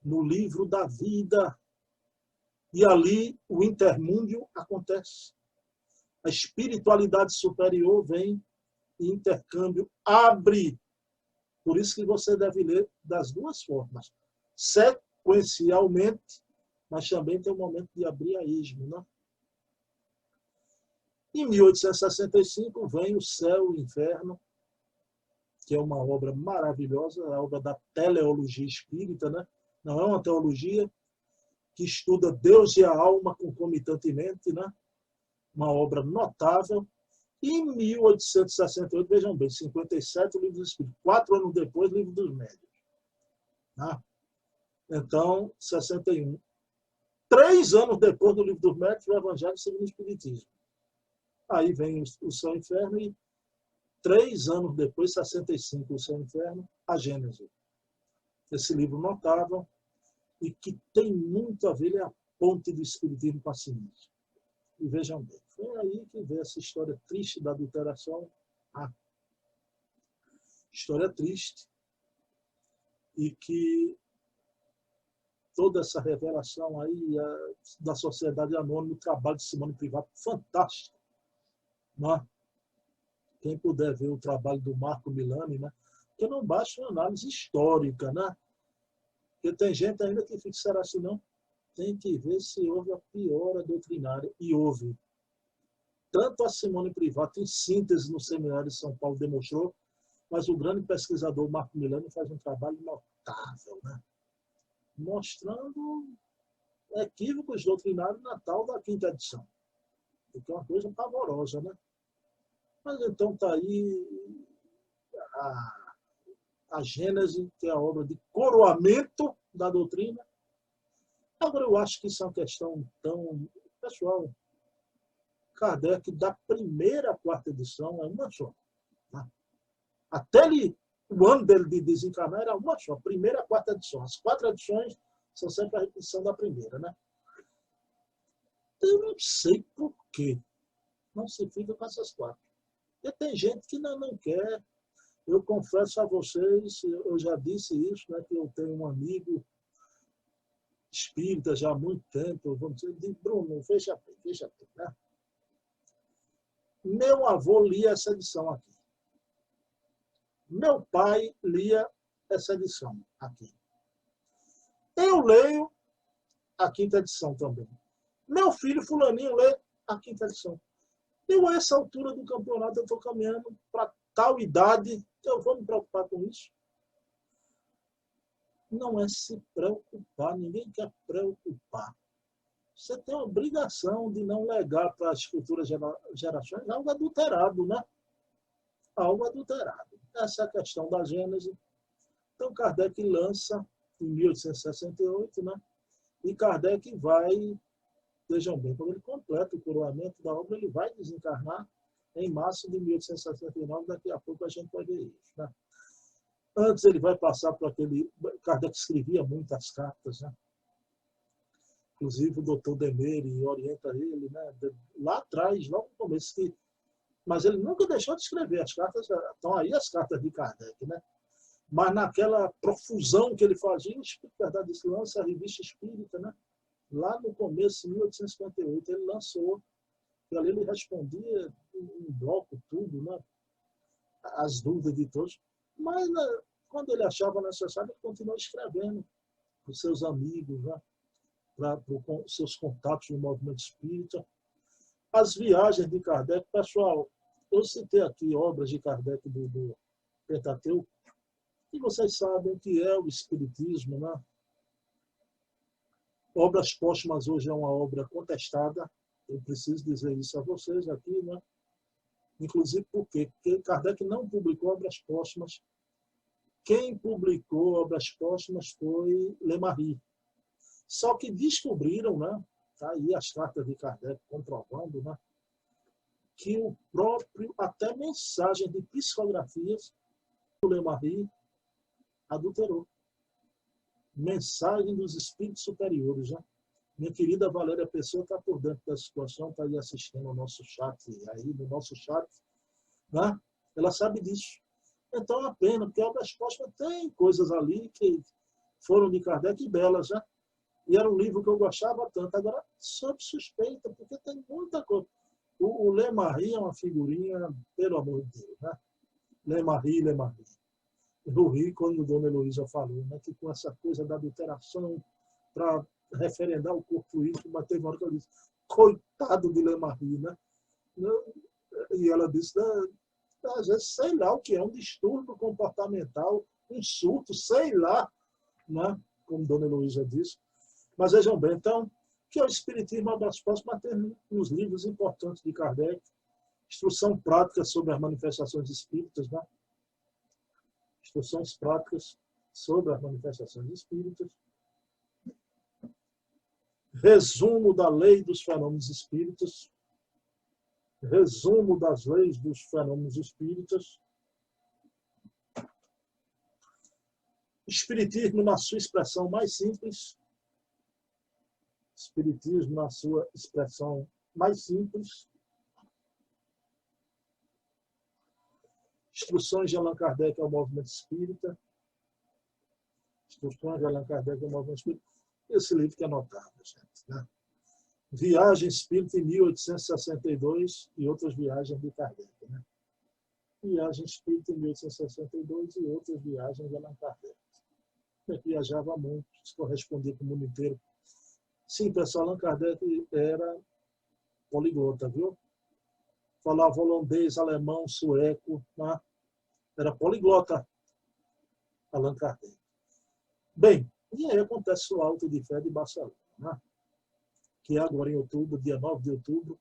Speaker 1: No livro da vida. E ali o intermúndio acontece. A espiritualidade superior vem e intercâmbio abre. Por isso que você deve ler das duas formas. Sequencialmente, mas também tem um momento de abrir a esmo, né? Em 1865 vem O Céu e o Inferno, que é uma obra maravilhosa, a obra da teleologia espírita, né? Não é uma teologia que estuda Deus e a alma concomitantemente, né? Uma obra notável. E em 1868, vejam bem, 57, o Livro dos Espíritos. 4 anos depois, o Livro dos Médiuns. Tá? Então, 61. 3 anos depois do Livro dos Médiuns, o Evangelho segundo o Espiritismo. Aí vem o Céu e o Inferno e 3 anos depois, 65, o Céu e o Inferno, a Gênese. Esse livro notável e que tem muito a ver, é a ponte do Espiritismo com a ciência. E vejam bem, foi aí que veio essa história triste da adulteração. História triste. E que toda essa revelação aí da Sociedade Anônima, o trabalho de Simone Privato, fantástico. Né? Quem puder ver o trabalho do Marco Milani, né? Que não basta uma análise histórica, né? Porque tem gente ainda que fica, será assim, não? Tem que ver se houve a piora doutrinária. E houve. Tanto a Simone Privato, em síntese, no Seminário de São Paulo, demonstrou, mas o grande pesquisador Marco Milani faz um trabalho notável, né? Mostrando equívocos doutrinários na tal da quinta edição. Que é uma coisa pavorosa, né? Mas então está aí a Gênese, que é a obra de coroamento da doutrina. Agora, eu acho que isso é uma questão tão... Pessoal, Kardec, da primeira à quarta edição, é uma só. Tá? Até o ano dele de desencarnar era uma só, primeira à quarta edição. As 4 edições são sempre a repetição da primeira, né? Eu não sei por quê não se fica com essas 4. Porque tem gente que não quer. Eu confesso a vocês, eu já disse isso, né, que eu tenho um amigo espírita já há muito tempo, vamos dizer, de Bruno, fecha bem, né? Meu avô lia essa edição aqui. Meu pai lia essa edição aqui. Eu leio a quinta edição também. Meu filho fulaninho lê a quinta edição. Eu, a essa altura do campeonato, eu estou caminhando para tal idade, eu vou me preocupar com isso? Não é se preocupar, ninguém quer preocupar. Você tem a obrigação de não legar para as futuras gerações algo adulterado, né? Algo adulterado. Essa é a questão da Gênese. Então, Kardec lança em 1868, né? E Kardec vai, vejam bem, quando ele completa o coroamento da obra, ele vai desencarnar em março de 1869, daqui a pouco a gente vai ver isso, né? Antes ele vai passar por aquele... Kardec escrevia muitas cartas, né? Inclusive o doutor Demery orienta ele, né? Lá atrás, logo no começo, mas ele nunca deixou de escrever. As cartas, estão aí as cartas de Kardec, né? Mas naquela profusão que ele fazia, o Espírito Verdade lança a Revista Espírita, né? Lá no começo, em 1858, ele lançou, e ali ele respondia em bloco tudo, né? As dúvidas de todos. Mas, né, quando ele achava necessário, ele continuou escrevendo para os seus amigos, né? Para os seus contatos no movimento espírita. As viagens de Kardec, pessoal, eu citei aqui obras de Kardec do Pentateuco, e vocês sabem o que é o Espiritismo, né? Obras Póstumas hoje é uma obra contestada, eu preciso dizer isso a vocês aqui, né? Inclusive porque Kardec não publicou obras póstumas. Quem publicou obras póstumas foi Lemarie. Só que descobriram, né? Tá aí as cartas de Kardec comprovando, né? Que o próprio, até mensagem de psicografias do Lemarie adulterou. Mensagem dos espíritos superiores, né? Minha querida Valéria Pessoa está por dentro da situação, está aí assistindo ao nosso chat, aí no nosso chat, né? Ela sabe disso. Então é uma pena, porque a obras póstumas tem coisas ali que foram de Kardec e belas, né? E era um livro que eu gostava tanto. Agora, sob suspeita, porque tem muita coisa. O Lemarie é uma figurinha, pelo amor de Deus, né? Lemarie. Eu ri quando a Dona Heloísa falou, né? Que com essa coisa da adulteração para referendar o corpo íntimo, mas teve uma hora que eu disse, coitado de Lemarie, né? E ela disse, às vezes, sei lá o que é, um distúrbio comportamental, um surto, sei lá, né? Como Dona Heloísa disse. Mas vejam bem, então, que é o Espiritismo Obras Póstumas, tem nos livros importantes de Kardec, instrução prática sobre as manifestações espíritas, né? Instruções práticas sobre as manifestações espíritas, resumo da lei dos fenômenos espíritas, resumo das leis dos fenômenos espíritas, Espiritismo na sua expressão mais simples, Espiritismo na sua expressão mais simples, Instruções de Allan Kardec ao movimento espírita, Instruções de Allan Kardec ao movimento espírita, esse livro que é notável, gente, né? Viagem Espírita em 1862 e outras viagens de Kardec, né? Viagem Espírita em 1862 e outras viagens de Allan Kardec. Ele viajava muito, se correspondia com o mundo inteiro. Sim, pessoal, Allan Kardec era poliglota, viu? Falava holandês, alemão, sueco, né? Era poliglota, Allan Kardec. Bem, e aí acontece o Alto de Fé de Barcelona, né? Que é agora em outubro, dia 9 de outubro.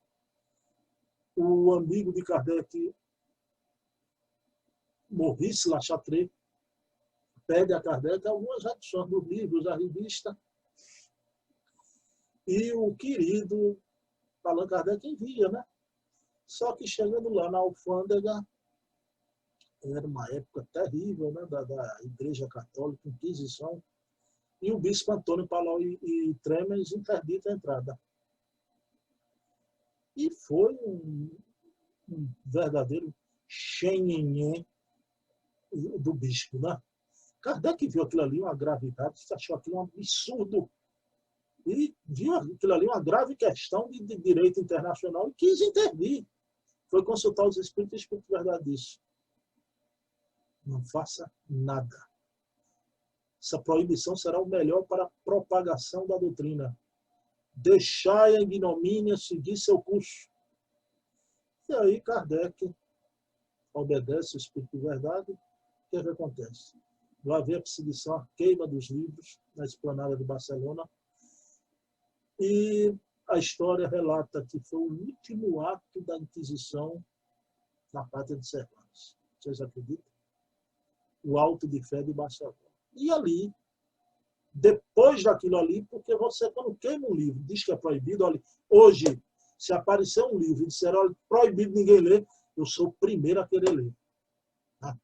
Speaker 1: O amigo de Kardec, Maurice Lachatre, pede a Kardec algumas redações dos livros, da revista, e o querido Allan Kardec envia, né? Só que chegando lá na alfândega, era uma época terrível, né, da Igreja Católica, Inquisição, e o bispo Antônio Palao e Tremens interdita a entrada. E foi um verdadeiro xenhenhé do bispo, né? Kardec viu aquilo ali uma gravidade, achou aquilo um absurdo, e viu aquilo ali uma grave questão de direito internacional e quis intervir. Foi consultar os espíritos, e o Espírito Verdade disse, não faça nada. Essa proibição será o melhor para a propagação da doutrina. Deixai a ignomínia seguir seu curso. E aí Kardec obedece o Espírito de Verdade. O que é que acontece? Vai haver a perseguição, a queima dos livros na esplanada de Barcelona. E a história relata que foi o último ato da Inquisição na pátria de Cervantes. Vocês acreditam? O Auto de Fé de Barcelona. E ali, depois daquilo ali, porque você, quando queima um livro, diz que é proibido, olha, hoje, se aparecer um livro e disser, olha, proibido ninguém ler, eu sou o primeiro a querer ler. Tá?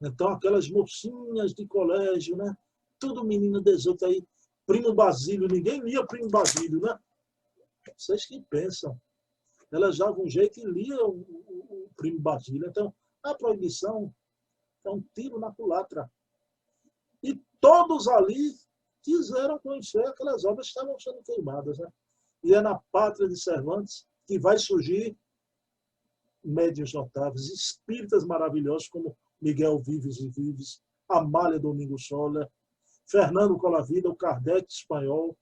Speaker 1: Então, aquelas mocinhas de colégio, né? Tudo menino 18 aí, Primo Basílio, ninguém lia Primo Basílio, né? Vocês que pensam. Elas davam um jeito e liam o Primo Basílio. Então, a proibição é um tiro na culatra. E todos ali quiseram conhecer aquelas obras que estavam sendo queimadas. Né? E é na pátria de Cervantes que vai surgir médiuns notáveis, espíritas maravilhosos como Miguel Vives e Vives, Amália Domingo Sola, Fernando Colavida, o Kardec espanhol.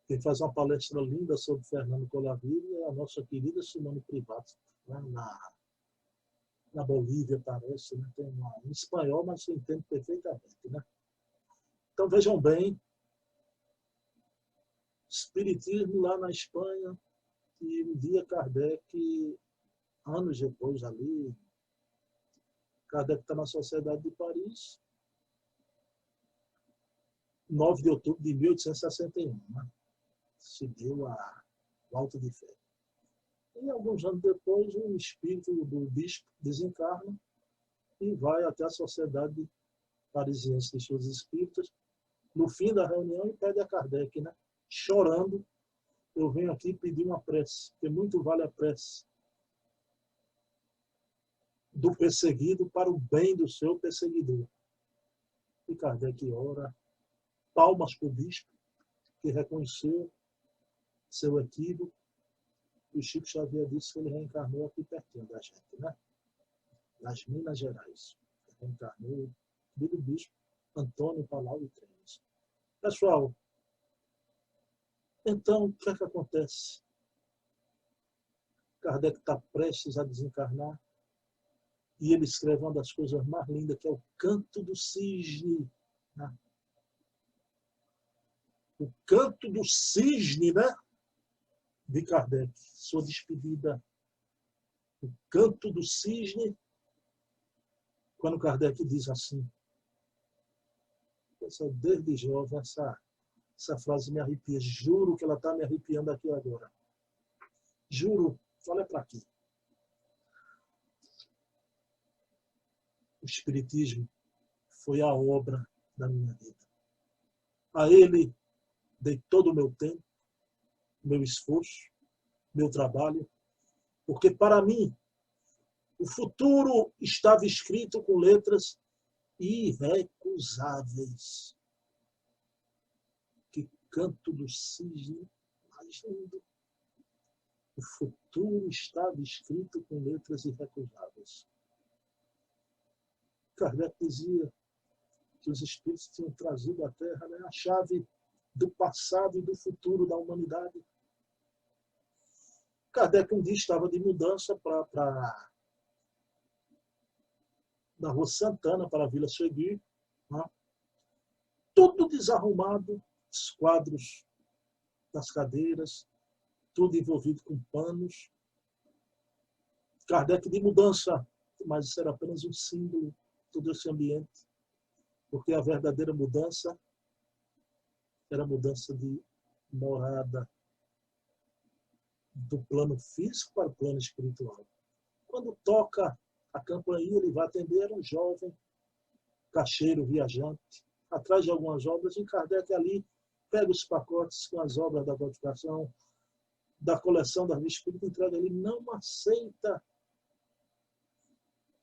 Speaker 1: Quem faz uma palestra linda sobre Fernando Colavida é a nossa querida Simone Privato, lá na Bolívia, parece. Né? Tem em espanhol, mas você entende perfeitamente. Né? Então, vejam bem, espiritismo lá na Espanha, e um dia Kardec, anos depois ali, Kardec está na Sociedade de Paris, 9 de outubro de 1861, né? Se deu o Auto de Fé. E alguns anos depois, o espírito do bispo desencarna e vai até a Sociedade Parisiense de Estudos Espíritas, no fim da reunião, e pede a Kardec, né? Chorando, eu venho aqui pedir uma prece, porque muito vale a prece do perseguido para o bem do seu perseguidor. E Kardec ora, palmas para o bispo, que reconheceu seu equívoco. E o Chico Xavier disse que ele reencarnou aqui pertinho da gente, né? Nas Minas Gerais. Ele reencarnou, do bispo Antônio Palau de Treves. Pessoal, então, o que é que acontece? Kardec está prestes a desencarnar e ele escreve uma das coisas mais lindas, que é o Canto do Cisne. Né? O Canto do Cisne, né? De Kardec, sua despedida. O Canto do Cisne, quando Kardec diz assim, desde jovem, essa frase me arrepia, juro que ela está me arrepiando aqui agora. Juro, olha para aqui. O Espiritismo foi a obra da minha vida. A ele dei todo o meu tempo, meu esforço, meu trabalho, porque para mim o futuro estava escrito com letras irrecusáveis. Que canto do cisne mais lindo. O futuro estava escrito com letras irrecusáveis. Kardec dizia que os espíritos tinham trazido à Terra, né, a chave do passado e do futuro da humanidade. Kardec um dia estava de mudança da Rua Santana para a Vila Seguir, né? Tudo desarrumado, os quadros das cadeiras, tudo envolvido com panos. Kardec de mudança, mas isso era apenas um símbolo, todo esse ambiente, porque a verdadeira mudança era a mudança de morada, do plano físico para o plano espiritual. Quando toca a campainha, ele vai atender, era um jovem cacheiro, viajante, atrás de algumas obras, e Kardec ali pega os pacotes com as obras da codificação, da coleção da Revista Espírita, entrega, ele não aceita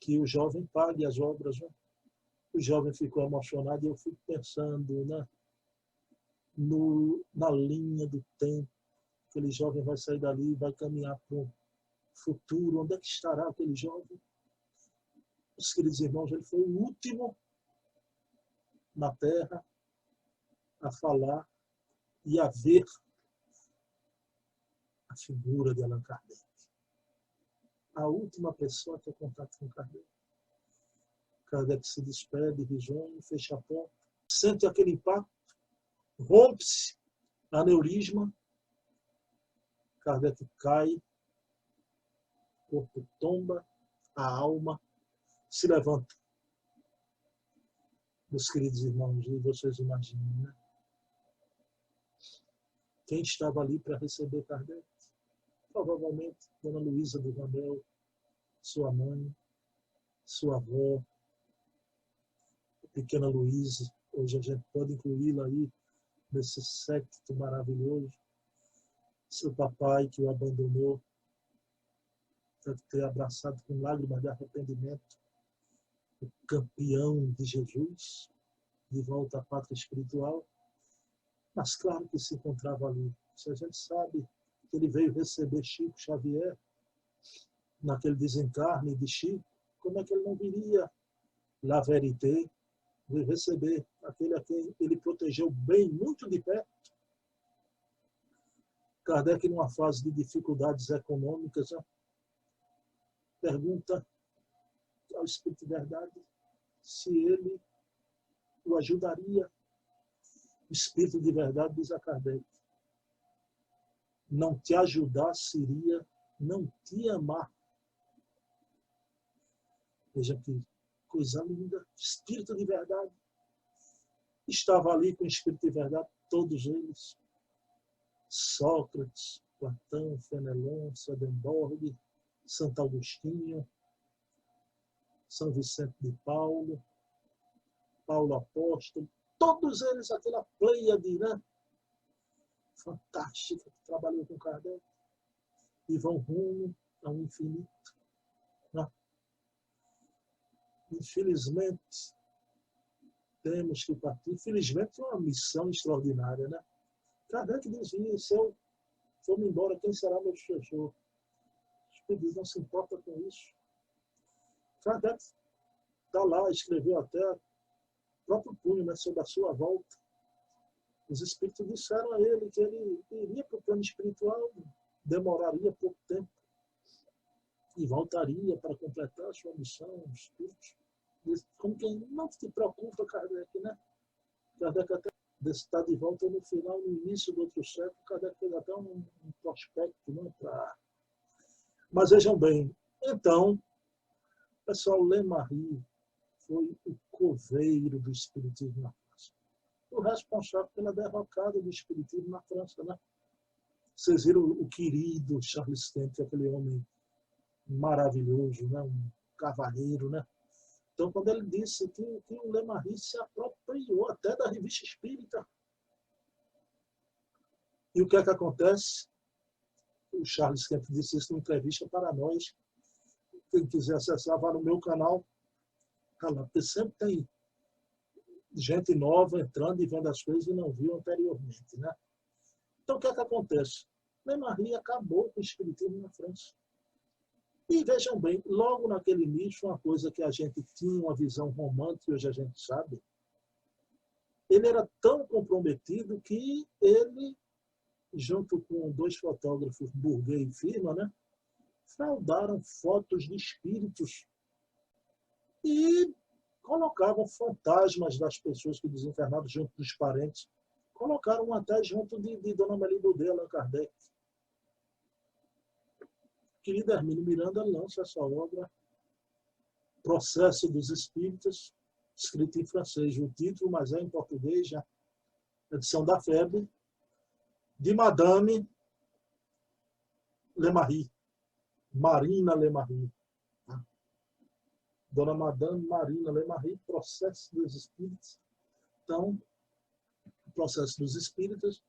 Speaker 1: que o jovem pague as obras. Né? O jovem ficou emocionado e eu fico pensando, né, na linha do tempo. Aquele jovem vai sair dali, vai caminhar para o futuro. Onde é que estará aquele jovem? Os queridos irmãos, ele foi o último na Terra a falar e a ver a figura de Allan Kardec. A última pessoa a ter contato com Kardec. Kardec se despede, risonho, fecha a porta, sente aquele impacto, rompe-se aneurisma, Kardec cai, o corpo tomba, a alma se levanta. Meus queridos irmãos, e vocês imaginem, né? Quem estava ali para receber Kardec? Provavelmente Dona Luísa do Ramel, sua mãe, sua avó, a pequena Luísa. Hoje a gente pode incluí-la aí nesse séquito maravilhoso. Seu papai que o abandonou, deve ter abraçado com lágrimas de arrependimento o campeão de Jesus, de volta à pátria espiritual. Mas claro que se encontrava ali. Se a gente sabe que ele veio receber Chico Xavier naquele desencarne de Chico, como é que ele não viria La Vérité, veio receber aquele a quem ele protegeu bem, muito de perto? Kardec, numa fase de dificuldades econômicas, pergunta ao Espírito de Verdade se ele o ajudaria. O Espírito de Verdade diz a Kardec: não te ajudar seria não te amar. Veja que coisa linda. Espírito de Verdade. Estava ali com o Espírito de Verdade, todos eles. Sócrates, Platão, Fenelon, Swedenborg, Santo Agostinho, São Vicente de Paulo, Paulo Apóstolo, todos eles, aquela pleiade, né? Fantástica, que trabalhou com Kardec, e vão rumo ao infinito. Né? Infelizmente, temos que partir. Infelizmente, é uma missão extraordinária, né? Kardec dizia: se eu for-me embora, quem será meu sucessor? Os pedidos não se importam com isso. Kardec está lá, escreveu até o próprio punho, né, sobre a sua volta. Os espíritos disseram a ele que ele iria para o plano espiritual, demoraria pouco tempo e voltaria para completar a sua missão. Os espíritos, como quem não se preocupa, Kardec, né? Kardec até está de volta no final, no início do outro século. Kardec fez até um prospecto, né, para... Mas vejam bem, então, pessoal, Lemarie foi o coveiro do espiritismo na França, o responsável pela derrocada do espiritismo na França, né? Vocês viram o querido Charles Kemp, aquele homem maravilhoso, né? Um cavalheiro, né? Então, quando ele disse que o Lemarie se apropriou até da revista espírita. E o que é que acontece? O Charles Kemp disse isso numa entrevista para nós. Quem quiser acessar, vá no meu canal. Porque sempre tem gente nova entrando e vendo as coisas e não viu anteriormente, né? Então, o que é que acontece? Lemarie acabou com o espiritismo na França. E vejam bem, logo naquele início, uma coisa que a gente tinha uma visão romântica, hoje a gente sabe, ele era tão comprometido que ele, junto com dois fotógrafos, Bourget e Firma, né, fraudaram fotos de espíritos e colocavam fantasmas das pessoas que desencarnaram junto dos parentes. Colocaram até junto de Dona Amélie Baudet, Allan Kardec. Querido Hermínio Miranda lança essa obra, Processo dos Espíritos, escrito em francês, o título, mas é em português, já, edição da FEB, de Madame Lemarie, Marina Lemarie. Dona Madame Marina Lemarie, Processo dos Espíritos. Então, Processo dos Espíritos,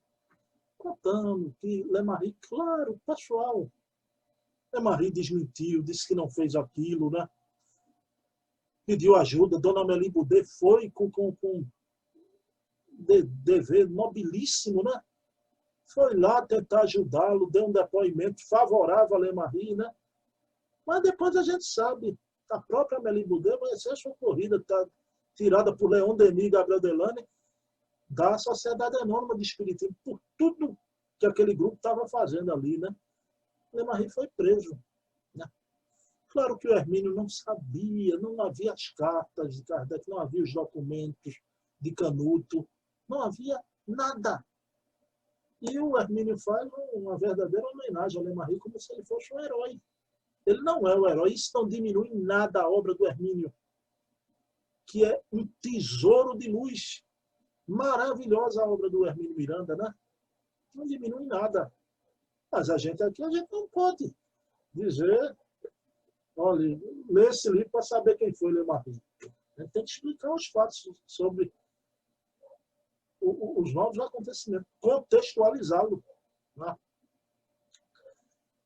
Speaker 1: contando que Lemarie, claro, pessoal, Lemarie desmentiu, disse que não fez aquilo, né? Pediu ajuda. Dona Amélie Baudet foi com dever nobilíssimo, né? Foi lá tentar ajudá-lo, deu um depoimento favorável a Lemarie, né? Mas depois a gente sabe A própria Amélie Boudet vai ser socorrida, tá, tirada por Leon Denis e Gabriel Delane da Sociedade Anônima de Espiritismo, por tudo que aquele grupo estava fazendo ali, né? Lemarie foi preso, né? Claro que o Hermínio não sabia, não havia as cartas de Kardec, não havia os documentos de Canuto, não havia nada. E o Hermínio faz uma verdadeira homenagem ao Lemarie como se ele fosse um herói. Ele não é um herói, isso não diminui em nada a obra do Hermínio, que é um tesouro de luz. Maravilhosa a obra do Hermínio Miranda, né? Não diminui em nada. Mas a gente aqui, a gente não pode dizer, olha, lê esse livro para saber quem foi Lemarie. A gente tem que explicar os fatos sobre os novos acontecimentos, contextualizá-lo. Né?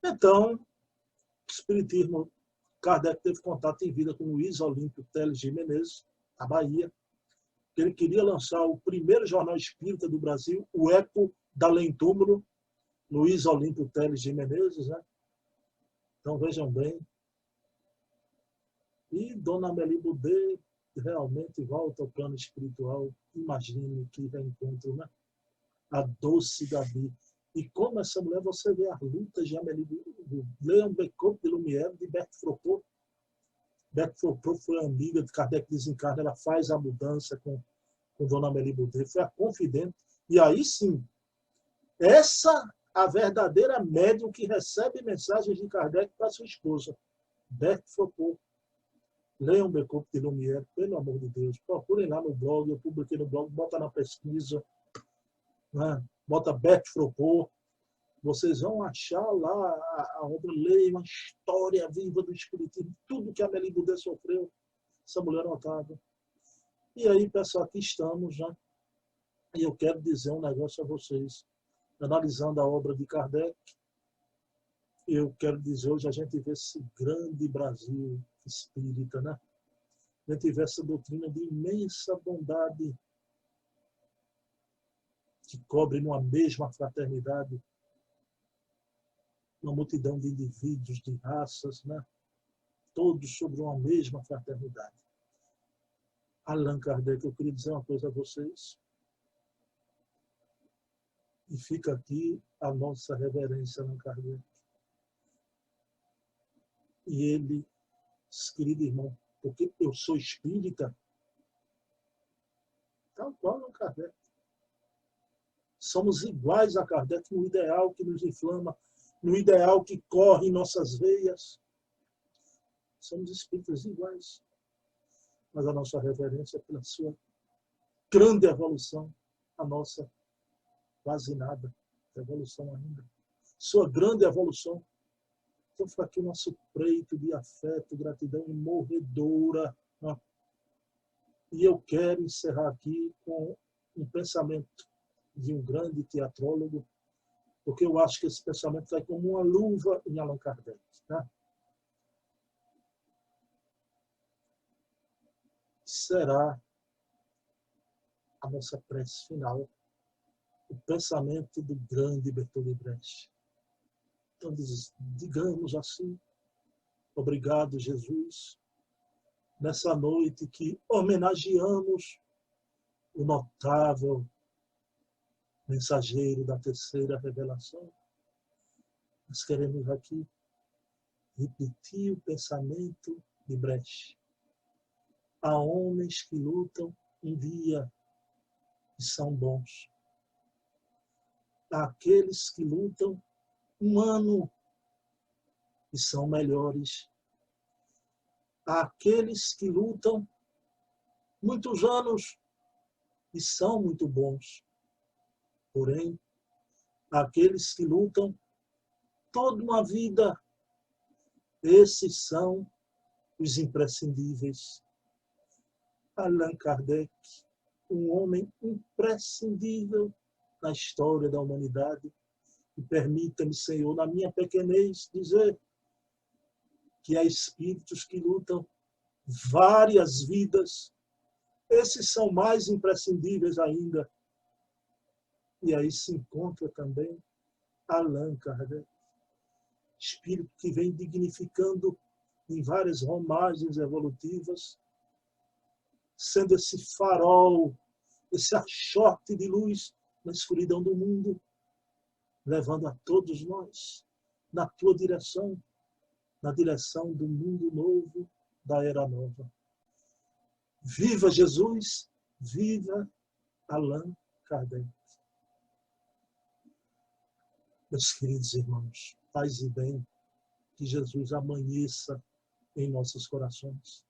Speaker 1: Então, o Espiritismo, Kardec teve contato em vida com Luiz Olímpio Teles de Menezes, da Bahia, que ele queria lançar o primeiro jornal espírita do Brasil, o Eco da Além-Túmulo, Luiz Olímpio Teles de Menezes, né? Então, vejam bem. E Dona Amélie Boudet realmente volta ao plano espiritual. Imagine que reencontro, né? A doce Gabi. E como essa mulher, você vê as lutas de Amélie Boudet, Léon Bécaud de Lumière, de Berthe Frotot. Berthe Frotot foi amiga de Kardec desencarna, ela faz a mudança com Dona Amélie Boudet, foi a confidente. E aí sim, essa a verdadeira médium que recebe mensagens de Kardec para sua esposa, Berthe Frotot. Léon Bécaud de Lumière, pelo amor de Deus, procurem lá no blog, eu publiquei no blog, bota na pesquisa, né? Bota Berthe Frotot, vocês vão achar lá a obra, leiam a história viva do Espiritismo, tudo que a Amélie Boudet sofreu, essa mulher notável. E aí, pessoal, aqui estamos, né? E eu quero dizer um negócio a vocês. Analisando a obra de Kardec, eu quero dizer, hoje a gente vê esse grande Brasil espírita, né? A gente vê essa doutrina de imensa bondade que cobre numa mesma fraternidade uma multidão de indivíduos, de raças, né? Todos sobre uma mesma fraternidade. Allan Kardec, eu queria dizer uma coisa a vocês, e fica aqui a nossa reverência a Allan Kardec. E ele, querido irmão, porque eu sou espírita, tal qual Allan Kardec. Somos iguais a Kardec no ideal que nos inflama, no ideal que corre em nossas veias. Somos espíritas iguais. Mas a nossa reverência é pela sua grande evolução, a nossa quase nada, evolução ainda. Sua grande evolução. Então fica aqui o nosso preito de afeto, gratidão imorredora. Né? E eu quero encerrar aqui com um pensamento de um grande teatrólogo, porque eu acho que esse pensamento vai como uma luva em Allan Kardec. Né? Será a nossa prece final, o pensamento do grande Bertolt Brecht. Então, digamos assim, obrigado, Jesus, nessa noite que homenageamos o notável mensageiro da terceira revelação. Nós queremos aqui repetir o pensamento de Brecht. Há homens que lutam um dia e são bons. Há aqueles que lutam um ano e são melhores. Há aqueles que lutam muitos anos e são muito bons. Porém, há aqueles que lutam toda uma vida, esses são os imprescindíveis. Allan Kardec, um homem imprescindível na história da humanidade. E permita-me, Senhor, na minha pequenez, dizer que há espíritos que lutam várias vidas. Esses são mais imprescindíveis ainda. E aí se encontra também Allan Kardec, espírito que vem dignificando em várias romagens evolutivas, sendo esse farol, esse achote de luz na escuridão do mundo, levando a todos nós na tua direção, na direção do mundo novo, da era nova. Viva Jesus, viva Allan Kardec. Meus queridos irmãos, paz e bem, que Jesus amanheça em nossos corações.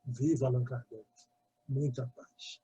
Speaker 1: Viva Allan Kardec. Muita paz.